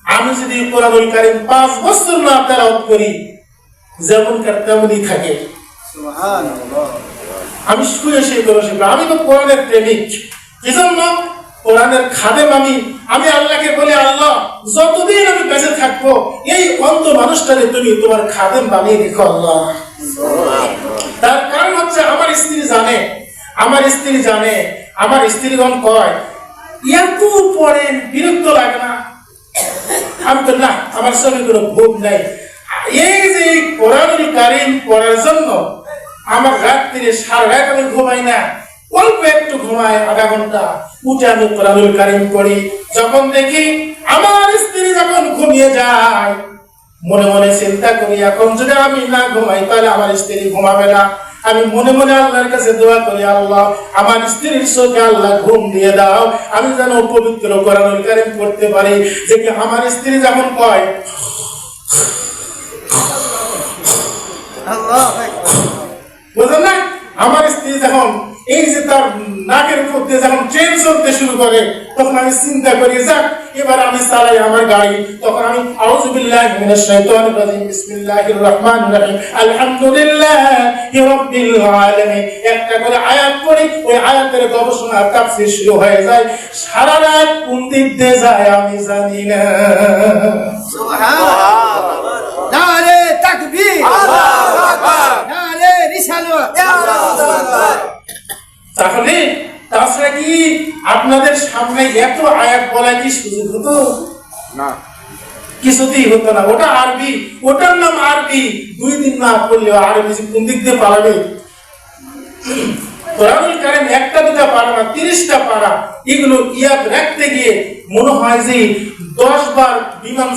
A: আমি যদি কোরআনুল কারীম 5 বছর না তেলাওয়াত করি যেমনকার তেমনই থাকে। আমি শুয়ে করে আমি তো কোরআনের প্রেমিক, এজন্য কোরআনের খাদেম। আমি আল্লাহকে বলি, আল্লাহ যতদিন আমি বেঁচে থাকবো এই অন্ধ মানুষটাকে তুমি তোমার খাদেম বানিয়ে রেখো আল্লাহ। তার কারণ হচ্ছে আমার স্ত্রীগণ কয় এত পড়েন বিরক্ত লাগে না? আমি তো না, আমার সঙ্গে কোনো ভোগ নাই। এই যে কোরআনুল কারীম পড়ার জন্য আমার রাত্রিরে সারা রাত আমি ঘুমাই না, অল্প একটু ঘুমাই আধা ঘন্টা, উঠে আমি কোরআনুল কারীম পড়ি। যখন দেখি আমার স্ত্রী যখন ঘুমিয়ে যায়, মনে মনে চিন্তা করি এখন যদি আমি না ঘুমাই তাহলে আমার স্ত্রী ঘুমাবে না। আমি মনে মনে আল্লাহর কাছে দোয়া করি, আল্লাহ আমার স্ত্রীর চোখে আল্লাহ ঘুম দিয়ে দাও, আমি যেন পবিত্র কোরআনুল কারীম পড়তে পারি। যে কি আমার স্ত্রী যখন কয় বুঝলেন না, আমার স্ত্রী যখন এই যে তার নাকের উপর দিয়ে যখন ট্রেন চলতে শুরু করে তখন আমি চিন্তা করি যাক এবার আমি চালাই আমার গাড়ি। তখন আমি আউযু বিল্লাহি মিনাশ শাইতানির রাজিম বিসমিল্লাহির রহমানির রহিম আলহামদুলিল্লাহি রাব্বিল আলামিন একটা করে আয়াত পড়ি, ওই আয়াতের গবেষণা তাফসীর শুরু হয়ে যায়। সারা রাত কোন দিক দিয়ে যায় আমি জানি না।
B: সুবহানাল্লাহ, নারে তাকবীর, আল্লাহু আকবার, নারে রিসালাত,
A: তাহলে তাছাড়া কি আপনাদের সামনে এত আয়াত বলা কি সুযোগ হতো?
B: না,
A: কিছুতেই হতো না। ওটা আরবি, ওটার নাম আরবি, 2 দিন না পড়লে আরবি কোন দিক দিয়ে পালাবে? কোরআনুল কারীম একটা দুটা পারা না, 30টা পারা। এগুলো ইয়াদ রাখতে গিয়ে মনে হয় যে 10 বার বিমান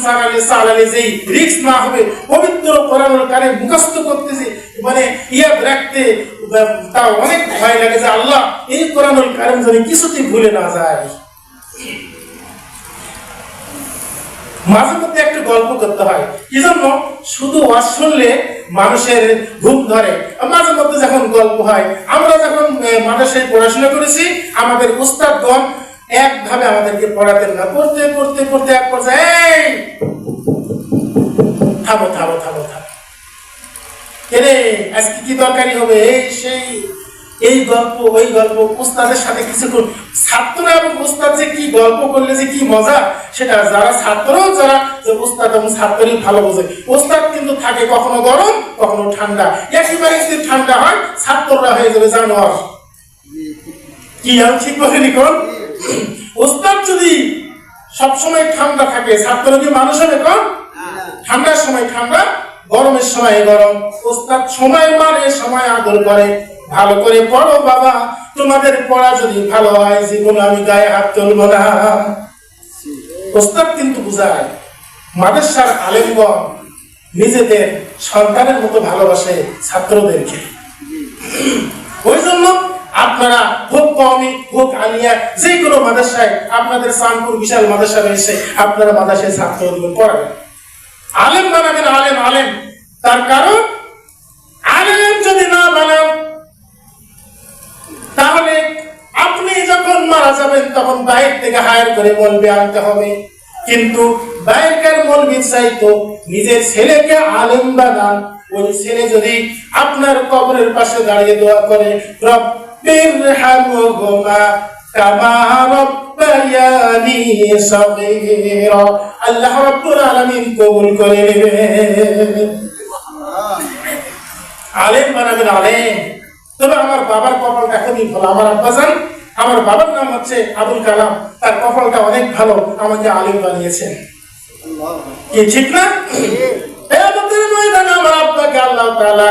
A: চালালে যে রিস্ক না হবে, পবিত্র কোরআনুল কারীম মুখস্থ করতেছি মানে ইয়াদ রাখতে তাও অনেক ভয় লাগে যে আল্লাহ এই কোরআনুল কারীম যেন কিছুতেই ভুলে না যায়। মাঝে মধ্যে একটা গল্প করতে হয়, কি জন্য শুধু ওয়াজ শুনলে মানুষের ঘুম ধরে। মাঝে মধ্যে যখন গল্প হয়, আমরা যখন মাদ্রাসায় পড়াশোনা করেছি আমাদের উস্তাদগণ একভাবে আমাদেরকে পড়াতেন না, পড়তে পড়তে পড়তে এক পর্যায়ে এই থামো থামো থামো থামো, এরে আজকে কি তরকারি হবে, এই সেই এই গল্প ওই গল্প। উস্তাদের সাথে কিছুক্ষণ ছাত্ররা এবং উস্তাদ যে কি গল্প করলে যে কি মজা, সেটা যারা ছাত্রও যারা যে উস্তাদ এবং ছাত্রই ভালো বোঝে। উস্তাদ কিন্তু থাকে কখনো গরম কখনো ঠান্ডা, একেবারে যদি ঠান্ডা হয় ছাত্ররা হয়ে যাবে জানোয়ার। কি আমি ঠিক বলিনি কোন? উস্তাদ যদি সবসময় ঠান্ডা থাকে ছাত্র কি মানুষ হবে কোন? ঠান্ডার সময় ঠান্ডা, গরমের সময় গরম। উস্তাদ সময় মানে সময় আদর করে, ভালো করে পড়ো বাবা, তোমাদের পড়া যদি ভালো হয় জীবনে আমি গায়ে হাত তুলব না। উস্তাদ কিন্তু বুঝায়, মাদ্রাসার আলেমগণ নিজেদের সন্তানের মতো ভালোবাসে ছাত্রদেরকে। ওই জন্য আপনারা হোক কওমি হোক আলিয়া যে কোনো মাদ্রাসায়, আপনাদের চাঁদপুর বিশাল মাদ্রাসা রয়েছে, আপনারা মাদ্রাসায় ছাত্র দিবেন, পড়াবেন, আলেম বানাবেন। আলেম তার কারণ আলেম যদি না বানান তাহলে আপনি যখন মারা যাবেন তখন বাইরে থেকে হায়ার করে বলবে আনতে হবে, কিন্তু বাইরের মৌলবী চাইতো নিজের ছেলেকে আলেম বানান, ওই ছেলে যদি আপনার কবরের পাশে দাঁড়িয়ে দোয়া করে রব্বিরহামহুমা কামা রাব্বায়ানি সগীরা, আল্লাহ রাব্বুল আলামিন কবুল করে নেবেন। আলেম বানাবেন আলেম। তবে আমার বাবার কপালটা খুবই ভালো। আমার আব্বাজান, আমার বাবার নাম হচ্ছে আবুল কালাম, তার কপালটা অনেক ভালো, আমাকে আলেম বানিয়েছেন। কি ঠিক না? কিয়ামতের ময়দানে আমার আব্বাকে আল্লাহ তাআলা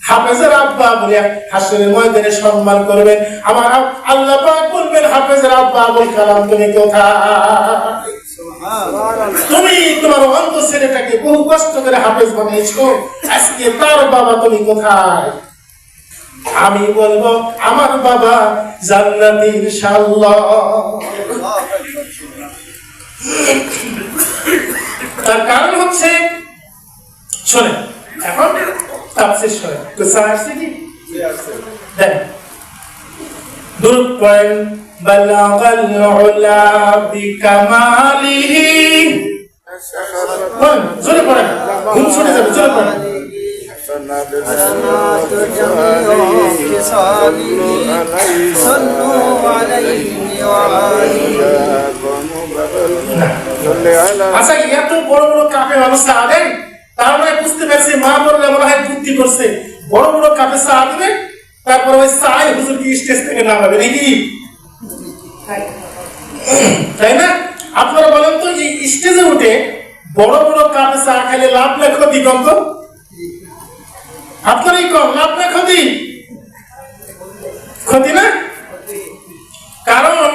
A: হাফেজের আব্বা বলে হাসরের ময়দানে সম্মান করবেন। আমার আল্লাহ পাক বলবেন, হাফেজের আব্বা আবুল কালাম তুমি কোথায়? তুমি তোমার অন্ধ ছেলেটাকে বহু কষ্ট করে হাফেজ বানিয়েছো, আজকে তার বাবা তুমি কোথায়? আমি বলবো আমার বাবা জান্নাতে ইনশাআল্লাহ। তার কারণ হচ্ছে, শোনেন, এখন তাফসীর শোনেন, কোথায় আসছে কি দেখ দুরূদ পড়েন, বালাগাল উলা বিকামালিহি, পড়েন জোরে পড়েন, ঘুম ছুটে যাবে, জোরে পড়েন। আচ্ছা, এত বড় বড় কাপে মানুষ চা দেন, তার মানে বুঝতে পারছি মা বললে মনে হয় বুদ্ধি করছে, বড় বড় কাপে চা দেবে, তারপর ওই চাই হুজুর কি স্টেজ থেকে নামাবে নাকি, তাই না? আপনারা বলেন তো, এই স্টেজে উঠে বড় বড় কাপে চা খেলে লাভ না ক্ষতি? কম তো আপনারই কম, লাভ না ক্ষতি? ক্ষতি না? কারণ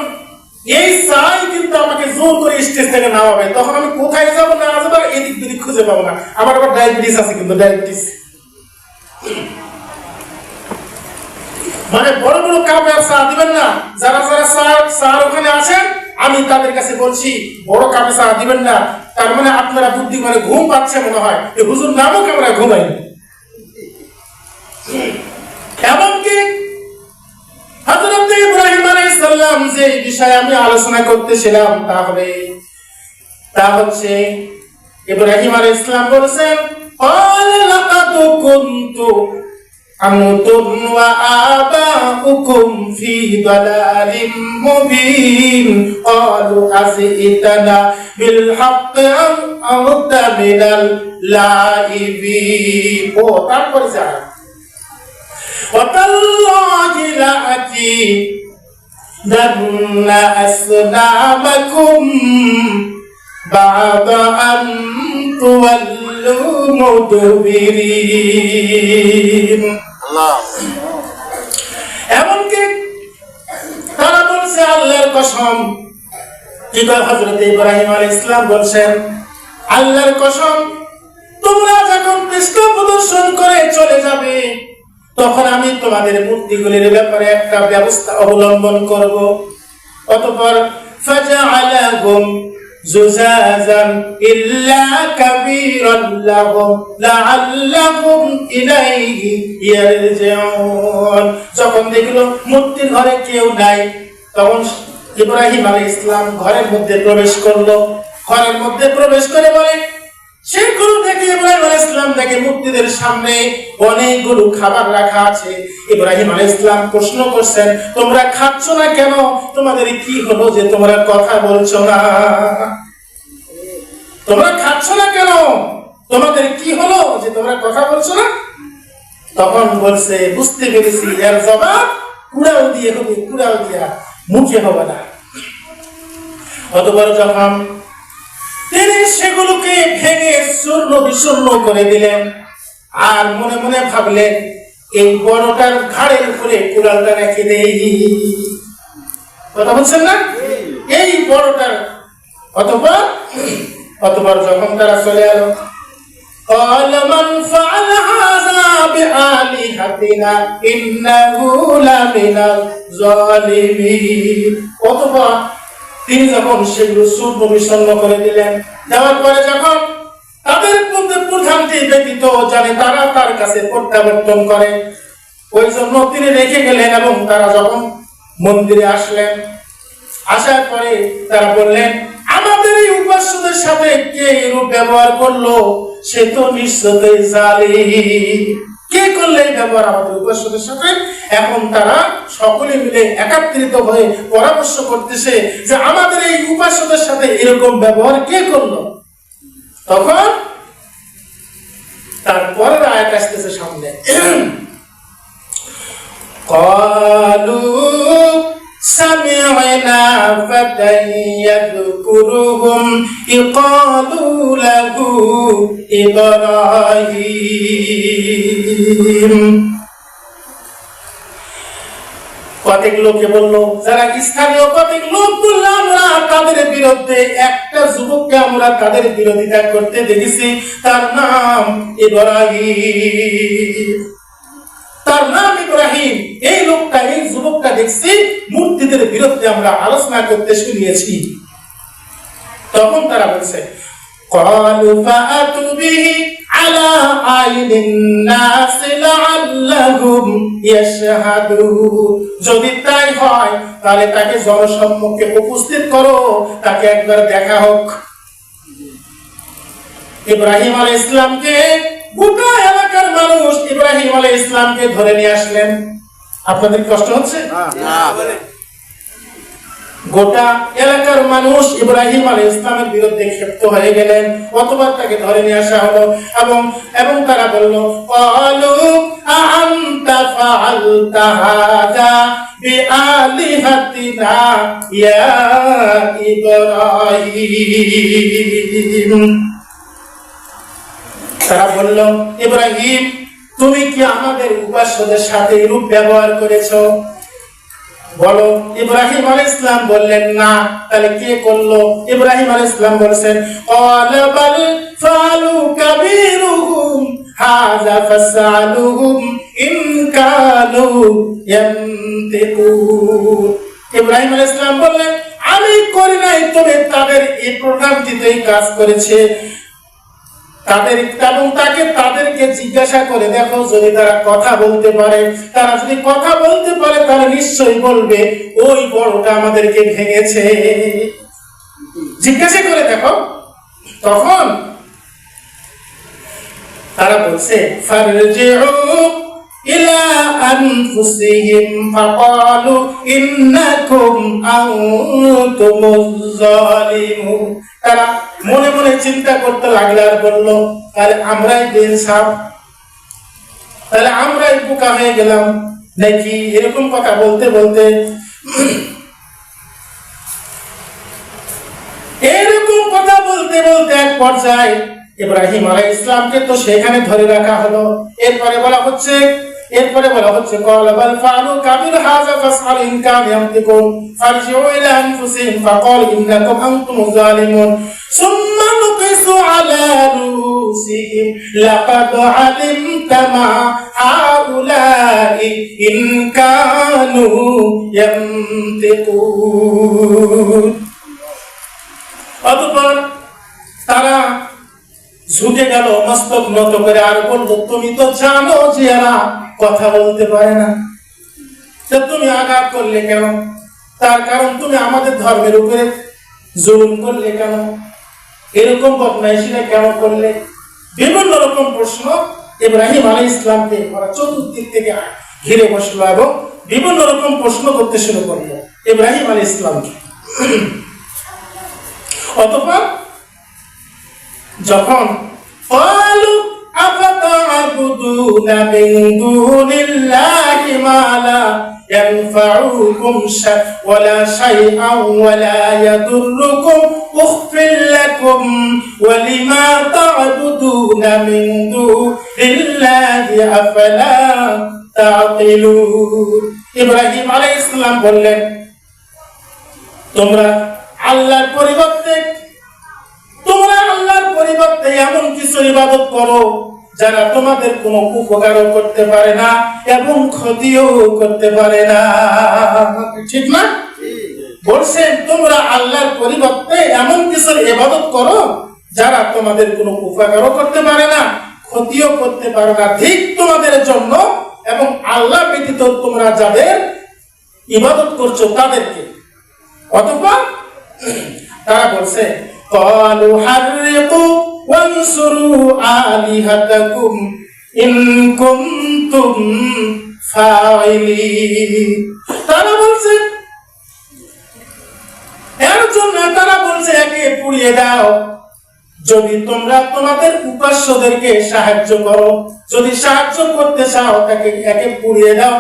A: এই চাই কিন্তু আমাকে জোর করে স্টেজ থেকে নামাবে, তখন আমি কোথায় যাবো না যাবো এদিক দিক খুঁজে পাবো না। আমার আবার ডায়াবেটিস আছে, কিন্তু ডায়াবেটিস মানে বড় বড় কাপে আর চা দিবেন না। যারা যারা স্যার ওখানে আছেন, আমি তাদের কাছে বলছি বড় কাপে চা দিবেন না। তার মানে আপনারা বুদ্ধি করে ঘুম পাচ্ছে মনে হয়, হুজুর নামক আমরা ঘুমাই। এমনকি হযরত ইব্রাহিম আলাইহিস সালাম যে বিষয়ে আমি আলোচনা করতেছিলাম, তা হচ্ছে ইব্রাহিম আলাইহিস সালাম বলেছেন, ক্বাল লাকাদ কুনতু আনতুম ওয়া আবাউকুম ফি দালালিম মুবিন ক্বালু আযইতানা বিল হাক্কি আম আনতা মিনাল লাইবিন। ও তারপরে যা وَتَاللَّهِ لَأَكِيدَنَّ أَصْنَامَكُمْ بَعْدَ أَن تُوَلُّوا مُدْبِرِينَ। এমনকি তারা বলছে আল্লাহর কসম, কি করে হযরত ইব্রাহিম আলাইহিস সালাম বলছেন, আল্লাহর কসম তোমরা যখন পৃষ্ঠ প্রদর্শন করে চলে যাবে, তখন আমি তোমাদের মূর্তিগুলির ব্যাপারে একটা ব্যবস্থা অবলম্বন করব। অতঃপর ফাজআলাহুম জুজাজান ইল্লা কাবীরান লাহুম লাআল্লাহুম ইলাইহি ইয়ারজিউন। যখন দেখলো মূর্তির ঘরে কেউ নাই, তখন ইব্রাহিম আলাইহিস সালাম ঘরের মধ্যে প্রবেশ করলো। ঘরের মধ্যে প্রবেশ করে বলে, সেগুলো দেখে ইব্রাহিম আলাইহিস সালাম দেখে মূর্তিদের সামনে অনেকগুলো খাবার রাখা আছে। ইব্রাহিম আলাইহিস সালাম প্রশ্ন করছেন, তোমরা খাচ্ছ না কেন? তোমাদের কি হলো যে তোমরা কথা বলছো না? তোমরা খাচ্ছ না কেন? তোমাদের কি হলো যে তোমরা কথা বলছো না? তখন বলছে, বুঝতে পেরেছি, এর জবাব কুড়াও দিয়ে হবে, কুড়াও দিয়া মুখে হবে না। অতঃপর যখন তিনি সেগুলোকে ভেঙে চূর্ণ বিচূর্ণ করে দিলেন, আর মনে মনে ভাবলেন এই বড়টার ঘাড়ের উপরে কুড়ালটা রেখে দেই। কথা বলছেন না? এই বড়টার। অতঃপর যখন তারা চলে এলো, قال من فعل هذا بآلهتنا إنه لمن الظالمين। অতঃপর তিনি যখন সেগুলো চূর্ণ বিচূর্ণ করে দিলেন, দেওয়ার পরে যখন তাদের মধ্যে প্রধানটি ব্যতীত জানে তারা তার কাছে প্রত্যাবর্তন করে, ওই জন্য তিনি রেখে গেলেন। এবং তারা যখন মন্দিরে আসলেন, আসার পরে তারা বললেন, আমাদের এই উপাস্যদের সাথে কে এরূপ ব্যবহার করলো সে তো নিশ্চয়ই জালিম। কে করলে এই ব্যবহার আমাদের উপাস্যদের সাথে? এখন তারা সকলে মিলে একাত্রিত হয়ে পরামর্শ করতেছে যে আমাদের এই উপাস্যদের সাথে এরকম ব্যবহার কে করলো। তখন তারপরের আয়াত আসতেছে সামনে, قالوا سمعنا فتى يذكرهم يقال له إبراهيم। কতক লোকে বললো, যারা স্থানীয় কতক লোক বললো আমরা তাদের বিরুদ্ধে একটা যুবককে আমরা তাদের বিরোধিতা করতে দেখেছি, তার নাম ইব্রাহিম। তার নাম ইব্রাহিম। এই লোকটা, এই যুবকটা দেখছি মূর্তিদের বিরুদ্ধে আমরা আলোচনা করতে শুনিয়েছি। তখন তারা বলছে, قالوا فأتوا به على أعين الناس لعلهم يشهدون। যদি তাই হয় তাহলে তাকে জনসম্মুখে উপস্থিত করো, তাকে একবার দেখা হোক। ইব্রাহিম আলাইহিস সালামকে গোটা এলাকার মানুষ ইব্রাহিম আলাইহিস সালামকে ধরে নিয়ে আসলেন। আপনাদের কষ্ট হচ্ছে? গোটা এলাকার মানুষ ইব্রাহিম আলাইহিস সালামের বিরুদ্ধে ক্ষিপ্ত হয়ে গেলেন, অতঃপর তাকে ধরে নিয়ে আসা হলো এবং তারা বলল, ক্বালু আ'আনতা ফাআলতা হাযা বিআলিহাতিনা ইয়া ইব্রাহিম। তারা বলল, ইব্রাহিম তুমি কি আমাদের উপাস্যদের সাথে এরূপ ব্যবহার করেছো? বলো। ইব্রাহিম আলাইহিস সালাম বললেন না। তাহলে কে করলো? ইব্রাহিম আলাইহিস সালাম বলেছেন, ক্বালা বাল ফালু কাবীরুহুম হাযা ফাসআলুহুম ইন কানু ইয়ানতিকুন। ইব্রাহিম আলাইহিস সালাম বললেন, আমি করি নাই, তবে তাদের এই প্রোগ্রামটিতেই কাজ করেছে। তাদেরকে জিজ্ঞাসা করে দেখো, যদি তারা কথা বলতে পারে, তারা যদি কথা বলতে পারে তাহলে নিশ্চয়ই বলবে ওই বড়টা আমাদেরকে ভেঙেছে। জিজ্ঞাসা করে দেখো। তখন তারা বলছে, ফারজিউ ইলা আনফুসিহিম ফাকালু ইন্নাকুম আনতুমুজ জালিমুন। তারা মনে মনে চিন্তা করতে লাগলো আর বলল, তাহলে আমরাই বেইনসাফ, তাহলে আমরাই বোকা হয়ে গেলাম নাকি? এরকম কথা বলতে বলতে এক পর্যায়ে ইব্রাহিম আলাইহিস সালামকে তো সেখানে ধরে রাখা হলো। এরপরে বলা হচ্ছে ক্বালা বাল ফালু কাবির হাযা ফাসআল ইন কানু ইয়ামতিকুন ফারজিউ ইলা আনফুসিহিম ফাকাল ইন্নাকুম আনতুমুজ জালিমুন সুম্মা নুকিসু আলা রুসিহিম লাকাদ আলিমতা মা হাউলাই ইন কানু ইয়ামতিকুন। অতঃপর তারা ঝুঁকে গেল মস্তক নত করে আর বলল, তুমি তো জানো যে এরা কথা বলতে পারে না, তা তুমি আঘাত করলে কেন? তার কারণ তুমি আমাদের ধর্মের উপরে জুলুম করলে কেন? এরকম বদমাইশিরা কেন করলে? বিভিন্ন রকম প্রশ্ন ইব্রাহিম আলাইহিস সালামকে ওরা চতুর্দিক থেকে ঘিরে বসলো এবং বিভিন্ন রকম প্রশ্ন করতে শুরু করলো ইব্রাহিম আলাইহিস সালামকে। অতঃপর যখন ক্বালু আফাতা'বুদুনা মিন দুনিল্লাহি মা লা ইয়ানফা'ুকুম ওয়ালা শাইআন ওয়ালা ইয়াদুররুকুম উখফির লাকুম ওয়া লিমা তা'বুদুনা মিন দুনিল্লাহি আফালা তা'কিলুন। ইব্রাহিম আলাইহিস সালাম বললেন, তোমরা আল্লাহর পরিবর্তে এমন কিছু ইবাদত করো যারা তোমাদের কোনো উপকারও করতে পারে না এবং ক্ষতিও করতে পারে না, ঠিক না? বলছেন তোমরা আল্লাহর পরিবর্তে এমন কিছু ইবাদত করো যারা তোমাদের কোনো উপকারও করতে পারে না, ক্ষতিও করতে পারে না, ঠিক তোমাদের জন্য এবং আল্লাহ ব্যতীত তোমরা যাদের ইবাদত করছো তাদেরকে। অথবা তারা বলছে ক্বালু হাররিকু ওয়ানসুরু আলিহাতাকুম ইন কুনতুম ফাইলিন। তারা বলছে এর জন্য তারা বলছে একে পুড়িয়ে দাও, যদি তোমরা তোমাদের উপাস্যদেরকে সাহায্য করো, যদি সাহায্য করতে চাও তাকে একে পুড়িয়ে দাও।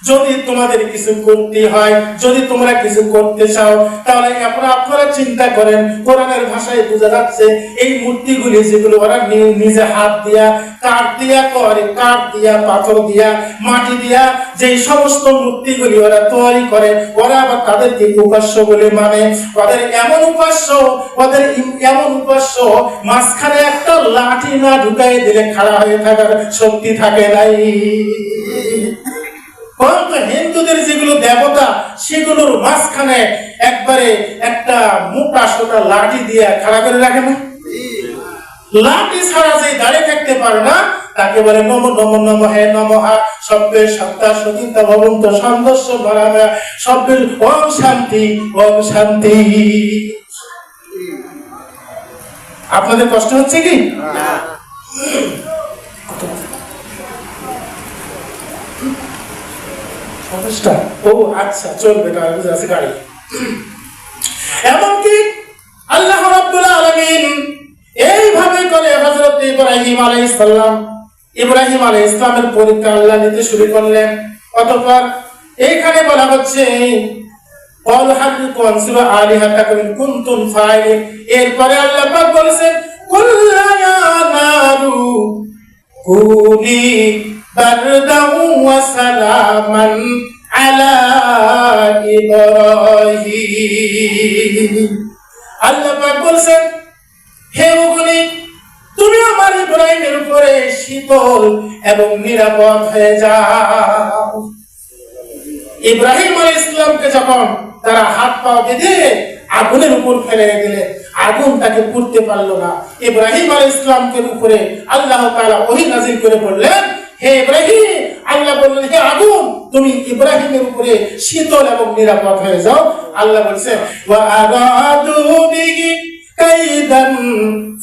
A: যদি তোমাদের কিছু করতে হয়, যদি তোমরা কিছু করতে চাও, তাহলে আপনারা চিন্তা করেন, কোরআনের ভাষায় বোঝা যাচ্ছে এই মূর্তিগুলি যেগুলো ওরা নিজে হাত দিয়া কাঠ দিয়া করে, কাঠ দিয়া পাথর দিয়া মাটি দিয়া যে সমস্ত মূর্তিগুলি ওরা তৈরি করে, ওরা আবার তাদেরকে উপাস্য বলে মানে। ওদের এমন উপাস্য মাঝখানে একটা লাঠি না ঢুকাই দিলে খাড়া হয়ে থাকার শক্তি থাকে নাই। হিন্দুদের যেগুলো দেবতা সেগুলোর মাঝখানে একবারে একটা মোটা সোটা লাঠি দিয়ে খাড়া করে রাখে না, লাঠি ছাড়া যে দাঁড়িয়ে থাকতে পারে না তাকে বলে নম নম নম হে নমঃ সব্যের সত্তা সচিন্তা ভবন্ত সন্দস্য বরামা সব্যের ওম শান্তি ওম শান্তি। আপনাদের কষ্ট হচ্ছে কি? ও আচ্ছা, চলবে না, বুঝে আছে গাড়ি। এমনকি আল্লাহ রাব্বুল আলামিন এইভাবে করে হযরত ইব্রাহিম আলাইহিস সালামের পরীক্ষা আল্লাহ নিতে শুরু করলেন। অতঃপর এইখানে বলা হচ্ছে ক্বাল হাররিকু ওয়ানসুরু আলিহাতাকুম ইন কুনতুম ফাইলিন। এরপরে আল্লাহ পাক বলেছেন কুল্লা ইয়া নারু কুনি বারদাউ ওয়া সালামান আলা ইব্রাহিম। আল্লাহ পাক বলেন হে অগ্নি, তুমি আমার ইব্রাহিমের উপরে শীতল এবং নিরাপদ হয়ে যাও। ইব্রাহিম আলাইহিস সালামকে যখন তারা হাত পা বেঁধে আগুনের উপর ফেলে দিলেন, আগুন তাকে পুড়তে পারলো না। ইব্রাহিম আলাইহিস সালামকে উপরে আল্লাহ তাআলা ওহী নাযিল করে বললেন হে ইব্রাহিম, আল্লাহ বললেন হে আগুন, তুমি ইব্রাহিমের উপরে শীতল এবং নিরাপদ হয়ে যাও। আল্লাহ বলছেন ওয়া আরাদু বিহি কাইদান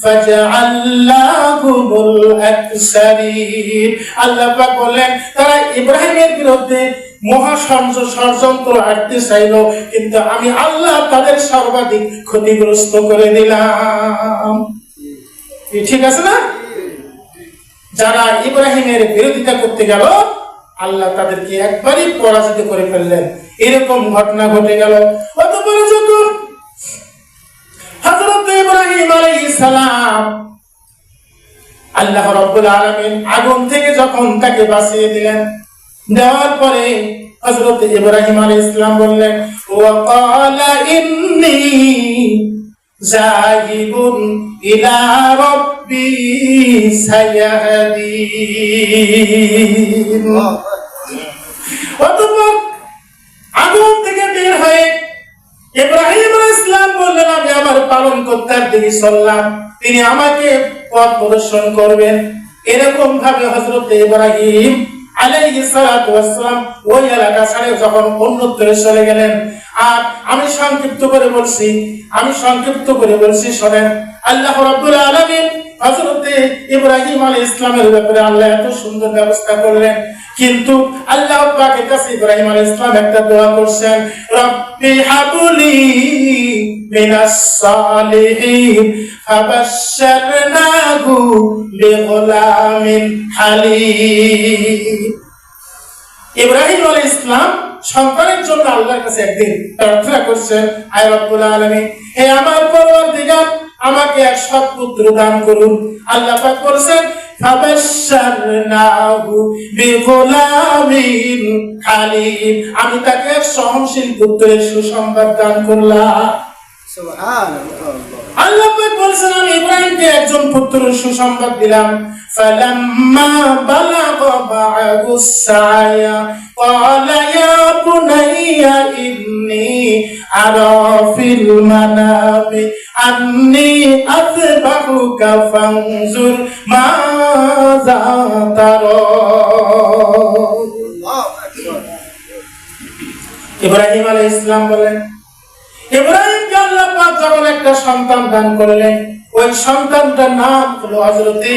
A: ফাজআলনাহুমুল আকসারিন। আল্লাহ পাক বললেন তারা ইব্রাহিমের বিরুদ্ধে মহা ষড়যন্ত্র আঁটতে চাইল, কিন্তু আমি আল্লাহ তাদের সর্বাধিক ক্ষতিগ্রস্ত করে দিলাম। ঠিক আছে না? যারা ইব্রাহিমের বিরোধিতা করতে গেল আল্লাহ তাদেরকে একবারই পরাজিত করে ফেললেন। এরকম ঘটনা ঘটে গেল। অতঃপর যখন হযরত ইব্রাহিম আলাইহিস সালাম আল্লাহ রাব্বুল আলামিন আগুন থেকে যখন তাকে বাঁচিয়ে দিলেন, দেওয়ার পরে হযরত ইব্রাহিম আলাইহিস সালাম বললেন ওয়া ক্বালা ইন্নী যাহিবুন ইলা রাব্বি সায়াহদিন। অতঃপর আগুন থেকে বের হয়ে ইব্রাহিম আলাইহিস সালাম বললেন আমি আমার পালনকর্তার দিকে চললাম, তিনি আমাকে পথ প্রদর্শন করবেন। এরকম ভাবে হযরত ইব্রাহিম আলাইহিস সালাতু ওয়াস সালাম ওই এলাকা ছেড়ে যখন অন্যত্র চলে গেলেন। আর আমি সংক্ষিপ্ত করে বলছি শোনেন। আল্লাহ রাব্বুল আলামিন হযরত ইব্রাহিম আলাইহিস সালামের ব্যাপারে আল্লাহ এত সুন্দর ব্যবস্থা করলেন, কিন্তু আল্লাহ পাকের কাছে ইব্রাহিম আলাইহিস সালাম একটা দোয়া করছেন রব্বি হাবলি মিনাস সালিহিন ফাবাশশারনাহু বিগুলামিন হালিম। ইব্রাহিম আলাইহিস সালাম সন্তানের জন্য আল্লাহর কাছে একদিন প্রার্থনা করছেন, আয় রব্বুল আলামিন, হে আমার পরওয়ারদিগার, আমাকে এক সৎ পুত্র দান করুন। আল্লাহ পাক বলেন ফাবাশশারনাহু বিগুলামিন হালিম, আমি তাকে এক সহনশীল পুত্রের সুসংবাদ দান করলাম। সুবহানাল্লাহ। আল্লাহ পাক বলেন আমি ইব্রাহিমকে একজন পুত্রের সুসংবাদ দিলাম। ফালাম্মা বালাগা মা'আহুস সা'য়া ক্বালা ইয়া বুনাইয়া ইন্নী আরা ফিল মানামি আন্নী আযবাহুকা ফানজুর মাযা তারা। ইব্রাহিম আলাইহিস সালাম বলেন, ইব্রাহিমকে আল্লাহ পাক যখন একটা সন্তান দান করলেন, ওই সন্তানটার নাম হলো হযরতে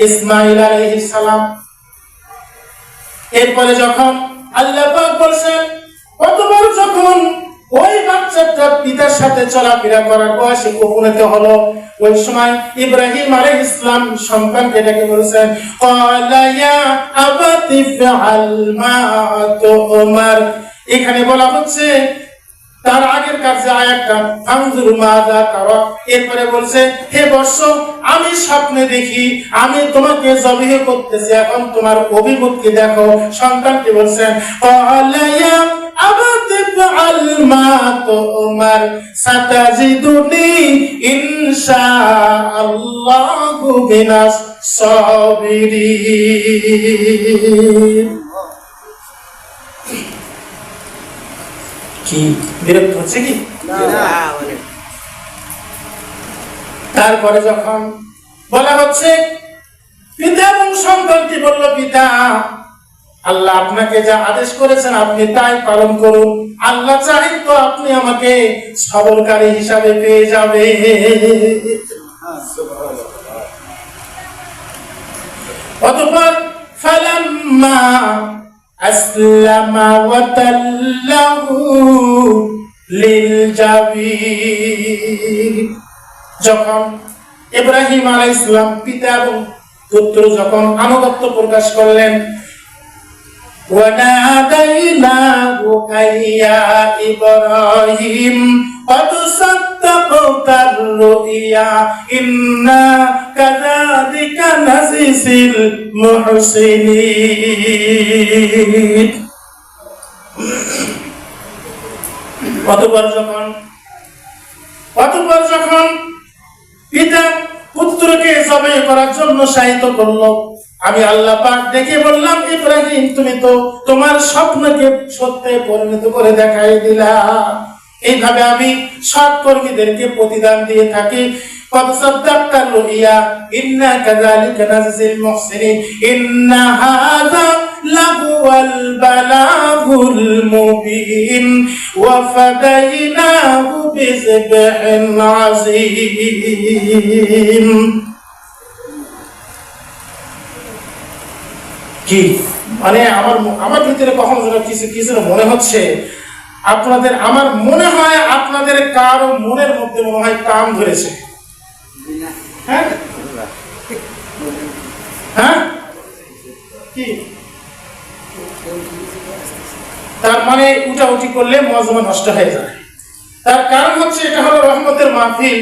A: ইসমাঈল আলাইহিস সালাম। এরপরে যখন আল্লাহ পাক বলছেন, কতবার যখন ওই বাচ্চাটা পিতার সাথে চলাফেরা করার বয়সে উপনীত হলো, ওই সময় ইব্রাহিম আলাইহিস সালাম সন্তানকে ডেকে বলেছেন, ক্বালা ইয়া আবাতি ফআল মা তুমার। এখানে বলা হচ্ছে তার আগের কাছে আয়াতটা ফানজুর মাযা তারা, এরপরে বলছে হে বৎস, আমি স্বপ্নে দেখি আমি তোমাকে জবাহ করতেছি, এখন তোমার অভিমুখকে দেখো। সন্তানকে বলছেন, ক্বালা ইয়া আবাতি ফাআল মা তুমার সাতাজিদুনি ইনশাআল্লাহু মিনাস সাবিরিন। কি বিরক্ত হচ্ছে কি? তারপরে যখন বলা হচ্ছে, পিতা এবং সন্তানকে বলল, পিতা আল্লাহ আপনাকে যা আদেশ করেছেন আপনি তাই পালন করুন, আল্লাহ চাহেন তো আপনি আমাকে সবরকারী হিসাবে পেয়ে যাবে। অতঃপর ফালাম্মা আসলামা ওয়া তাল্লাহু লিল জাবিন, যখন ইব্রাহিম আলাইহিস সালাম পিতা এবং পুত্র যখন আনুগত্য প্রকাশ করলেন, ওয়া নাদাইনাহু আইয়া ইব্রাহিম قد صدقت الرؤيا إنا كذلك نجزي المحسنين। অতঃপর যখন পিতা পুত্রকে জবাই করার জন্য সাহিত্য করলো, আমি আল্লাহ পাক দেখে বললাম, ইব্রাহিম তুমি তো তোমার স্বপ্নকে সত্যে পরিণত করে দেখাই দিলা। এইভাবে আমি সৎ কর্মীদেরকে প্রতিদান দিয়ে থাকি। قد صدقت الرؤيا إنا كذلك نجزي المحسنين إن هذا لهو البلاغ المبين وفديناه بذبح عظيم। কি মানে আমার ভিতরে কখনো যেন কিছু মনে হচ্ছে আপনাদের, আমার মনে হয় আপনাদের কারো মনের মধ্যে মনে হয় কাম ধরেছে। হ্যাঁ হ্যাঁ কি তার মানে উঠাউঠি করলে মজমা নষ্ট হয়ে যায়। তার কারণ হচ্ছে এটা হলো রহমতের মাহফিল,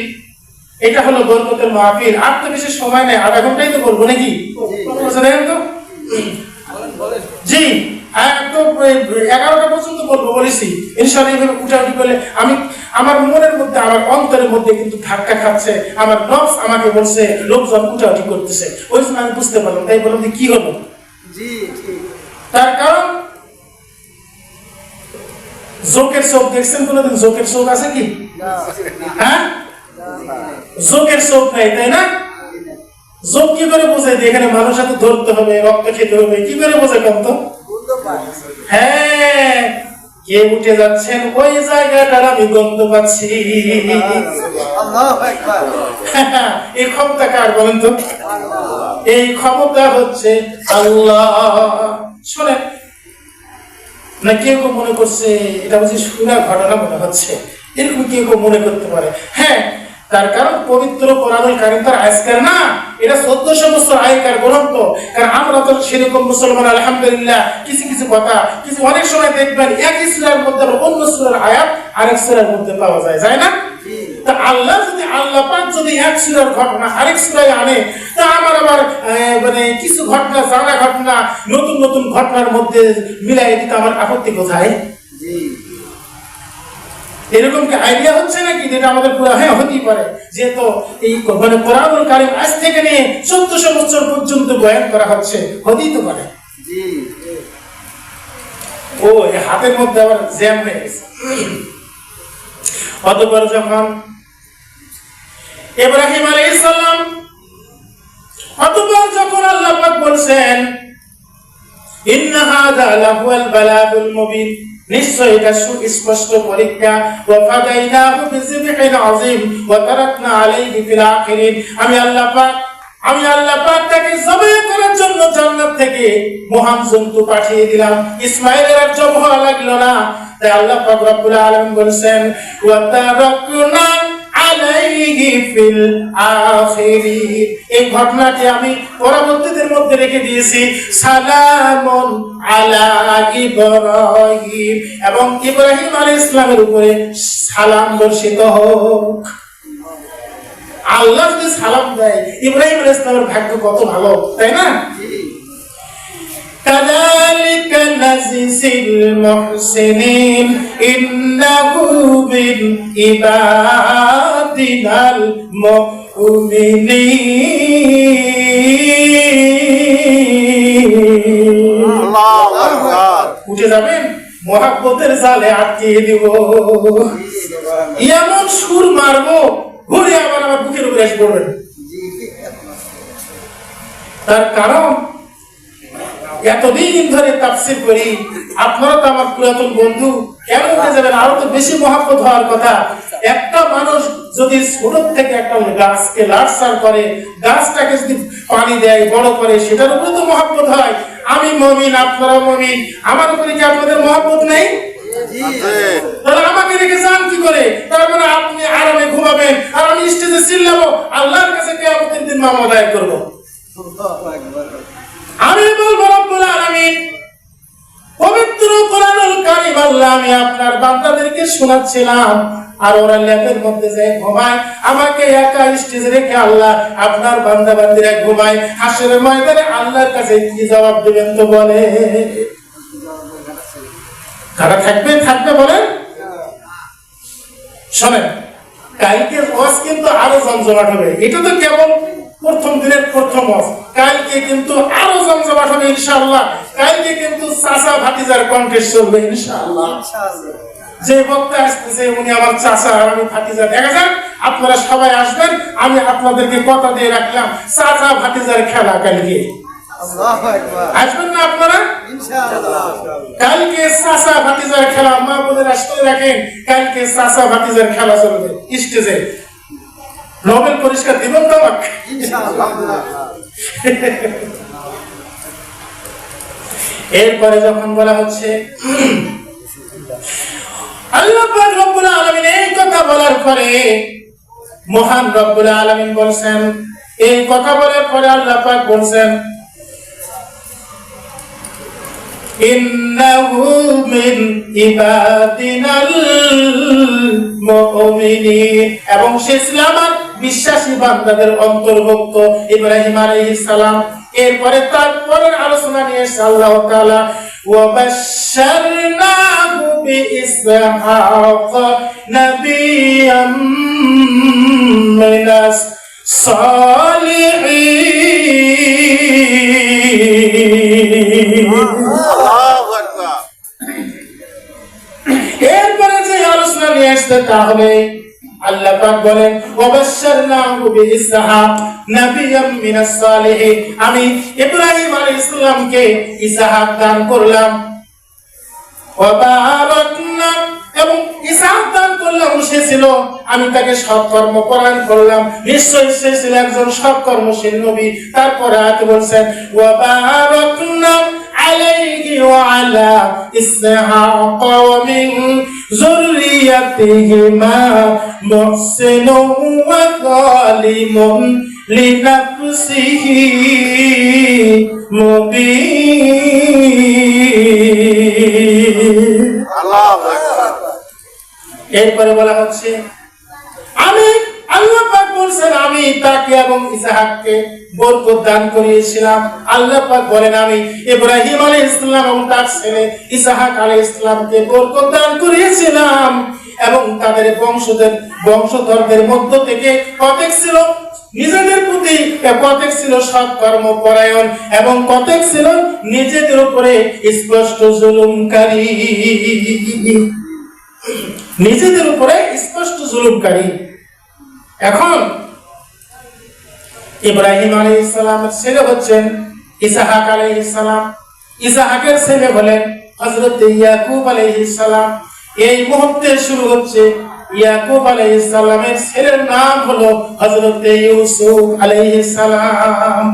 A: এটা হলো বরকতের মাহফিল। আর তো বেশি সময় নেই, আধা ঘন্টাই তো বলবো নাকি? দেখেন তো জি, একদম 11টা পর্যন্ত বলবো বলেছি। ইনশাআল্লাহ এইভাবে উঠাউঠি করলে আমি আমার মনের মধ্যে, আমার অন্তরের মধ্যে কিন্তু ধাক্কা খাচ্ছে। আমার নফস আমাকে বলছে লোকজন উঠাউঠি করতেছে, ওই সময় আমি বুঝতে পারলাম, তাই বললাম যে কি হলো। তার কারণ জোকের চোখ দেখছেন কোনোদিন? জোকের চোখ আছে কি? হ্যাঁ, জোকের চোখ নাই, তাই না? যোগ কি করে বোঝে যে এখানে মানুষ হাতে ধরতে হবে, রক্ত খেতে হবে? কি করে বোঝে কম তো? হ্যাঁ, কে উঠে যাচ্ছেন ওই জায়গাটার আমি গন্ধ পাচ্ছি। এই ক্ষমতা কার বলেন তো? এই ক্ষমতা হচ্ছে আল্লাহ। শোনেন না, কেউ কেউ মনে করছে এটা বুঝি শোনা ঘটনা মনে হচ্ছে, এরকম কেউ কেউ মনে করতে পারে। হ্যাঁ, তার কারণ পবিত্র কোরআনুল কারীম তার আজকের না, এটা 1400 বছর আগেকার গ্রন্থ। কারণ আমরা তো সেরকম মুসলমান আলহামদুলিল্লাহ। কিছু কিছু কথা অনেক সময় দেখবেন একই সূরার মধ্যে অন্য সূরার আয়াত আরেক সূরার মধ্যে পাওয়া যায়, যায় না? তা আল্লাহ পাক যদি এক সূরার ঘটনা আরেক সূরায় আনে, তা আমার আবার মানে কিছু ঘটনা, জানা ঘটনা, নতুন নতুন ঘটনার মধ্যে মিলাই দিতে আমার আপত্তি কোথায়? এরকম কি আইডিয়া হচ্ছে নাকি যেটা আমাদের পুরো? হ্যাঁ, হতেই পারে, যেহেতু এই মানে কোরআনুল কারীম আজ থেকে নিয়ে 1400 বছর পর্যন্ত বয়ান করা হচ্ছে, হতেই তো পারে। ও হাতের মধ্যে আবার জ্যাম হয়ে গেছে। অতঃপর যখন ইব্রাহিম আলাইহিস সালাম, অতঃপর যখন আল্লাহ পাক বলছেন ইন্না হাযা লাহুয়াল বালাগুল মুবিন, নিশ্চয় এটা সুস্পষ্ট পরীক্ষা। ওয়া ফাদাইনাহু বিযিবহিন আযীম ওয়া তারাকনা আলাইহি ফিল আখিরিন। আমি আল্লাহ পাক তাকে জবাই করার জন্য জান্নাত থেকে মহান জন্তু পাঠিয়ে দিলাম। ইসমাঈলের আর জবাই হওয়া লাগলো না, তাই আল্লাহ পাক রব্বুল আলামিন বলেন ওয়া তারাকনা আলাইহি ফিল আখিরিন। এই ঘটনাটি আমি পরবর্তীদের মধ্যে রেখে দিয়েছি সালামুন আলা ইব্রাহিম, এবং ইব্রাহিম আলাইহিস সালামের উপরে সালাম বর্ষিত হোক। আল্লাহ যদি সালাম দেয়, ইব্রাহিম আলাইহিস সালামের ভাগ্য কত ভালো, তাই না? কাযালিকা নাজিসিল মুহসিনিন ইন্নাহু মিন ইবাদিনাল মুমিনিন। আল্লাহু আকবার। উঠে যাবেন, মুহাব্বতের জালে আটকিয়ে দিব, এমন সুর মারবো ঘুরে আবার আমার বুকের উপরে এসে পড়বেন। তার কারণ এতদিন ধরে তাফসীর করি, আপনারা তো আমার পুরাতন বন্ধু, কেন উঠে যাবেন? আরো তো বেশি মহব্বত হওয়ার কথা। একটা মানুষ যদি ছোট থেকে একটা গাছকে লাড়সাড় করে, গাছটাকে যদি পানি দেয়, বড় করে, সেটার উপরে তো মহব্বত হয়। আমি মুমিন, আপনারা মুমিন, আমার উপরে কি আপনাদের মহব্বত নেই? তাহলে আমাকে রেখে যান কি করে? তার মানে আপনি আরামে ঘুমাবেন আর আমি স্টেজে চিল্লাবো, আল্লাহর কাছে কিয়ামতের দিন মামলা দায়ের করবো। আমি বলবো রব্বুল আলামিন পবিত্র কোরআনুল কারীম আল্লাহ আমি আপনার বান্দাদেরকে শোনাচ্ছিলাম, আর ওরা ল্যাপের মধ্যে যায় ঘুমায়, আমাকে একা স্টেজে রেখে আল্লাহ আপনার বান্দা বান্দিরা ঘুমায়। হাসরের ময়দানে আল্লাহর কাছে কি জবাব দেবেন তো বলে? কারা থাকবে বলেন? শোনেন, কালকের ওয়াজ কিন্তু আরো জমজমাট হবে। এটা তো কেবল প্রথম দিনের প্রথম ওয়াজ, কালকে কিন্তু আরো জমজমাট হবে ইনশাআল্লাহ। কালকে কিন্তু চাচা ভাতিজার কন্টেস্ট চলবে ইনশাআল্লাহ। যে বক্তা আসতেছে উনি আমার চাচা, আমি ভাতিজা। দেখা যাক, আপনারা সবাই আসবেন, আমি আপনাদেরকে কথা দিয়ে রাখলাম, চাচা ভাতিজার খেলা কালকে। আসবেন না আপনারা? কালকে চাচা ভাতিজার খেলা, মা বোনের আসতে রাখেন, কালকে চাচা ভাতিজার খেলা চলবে স্টেজে। নোবেল পুরস্কার দিবেন তো আমাকে? এরপরে যখন বলা হচ্ছে আল্লাহ পাক রব্বুল আলামিন এই কথা বলার পরে, মহান রব্বুল আলামিন বলছেন, এই কথা বলার পরে আল্লাহ পাক বলছেন ইন্নাহু মিন ইবাদিনাল মুমিনিন, এবং সে ছিল আমার বিশ্বাসী বান্দাদের অন্তর্ভুক্ত ইব্রাহিম আলাইহিস সালাম। এরপরে তারপরের আলোচনা নিয়ে এসে আল্লাহ তাআলা ওয়া বাশশারনাহু বিইসহাক নাবিয়্যাম মিনাস সালিহিন। এরপরে যে আলোচনা নিয়ে আসতে তাহলে আল্লাহ পাক বলেন ওয়া বাশশারনাহু বিইসহাক নাবিয়্যাম মিনাস সালিহিন, আমি ইব্রাহিম আলাইহিস সালামকে ইসহাক দান করলাম। ওয়া বারাকনা, এবং ইসহাক দান করলাম, সে ছিল, আমি তাকে সৎকর্ম পরায়ণ করলাম। নিশ্চয়ই সে ছিল একজন সৎকর্মশীল নবী। তারপরে আয়াতে বলছেন ওয়া বারাকনা আলাইহি ওয়া আলা ইসহাক ওয়া মিন যুররিয়াতিহিমা মুহসিনুন ওয়া যালিমুন লিনাফসিহি মুবিন। আল্লাহু আকবার। এরপরে বলা হচ্ছে আমি আল্লাহ পাক বলছেন আমি তাকে এবং ইসহাককে বরকত দান করিয়েছিলাম। আল্লাহ পাক বলেন আমি ইব্রাহিম আলাইহিস সালাম এবং তার ছেলে ইসহাক আলাইহিস সালামকে বরকত দান করিয়েছিলাম, এবং তাদের বংশধরদের মধ্য থেকে কতক ছিল নিজেদের প্রতি, কতক ছিল সৎকর্ম পরায়ণ, এবং কতক ছিল নিজেদের উপরে স্পষ্ট জুলুমকারী। নিজেদের উপরে স্পষ্ট জুলুমকারী। এখন ইব্রাহিম আলাইহিস সালামের ছেলে হচ্ছেন ইসহাক আলাইহিস সালাম, ইসহাকের ছেলে হলেন হযরত ইয়াকুব আলাইহিস সালাম। এই মুহূর্তে শুরু হচ্ছে ইয়াকুব আলাইহিস সালামের ছেলের নাম হলো হযরত ইউসুফ আলাইহিস সালাম।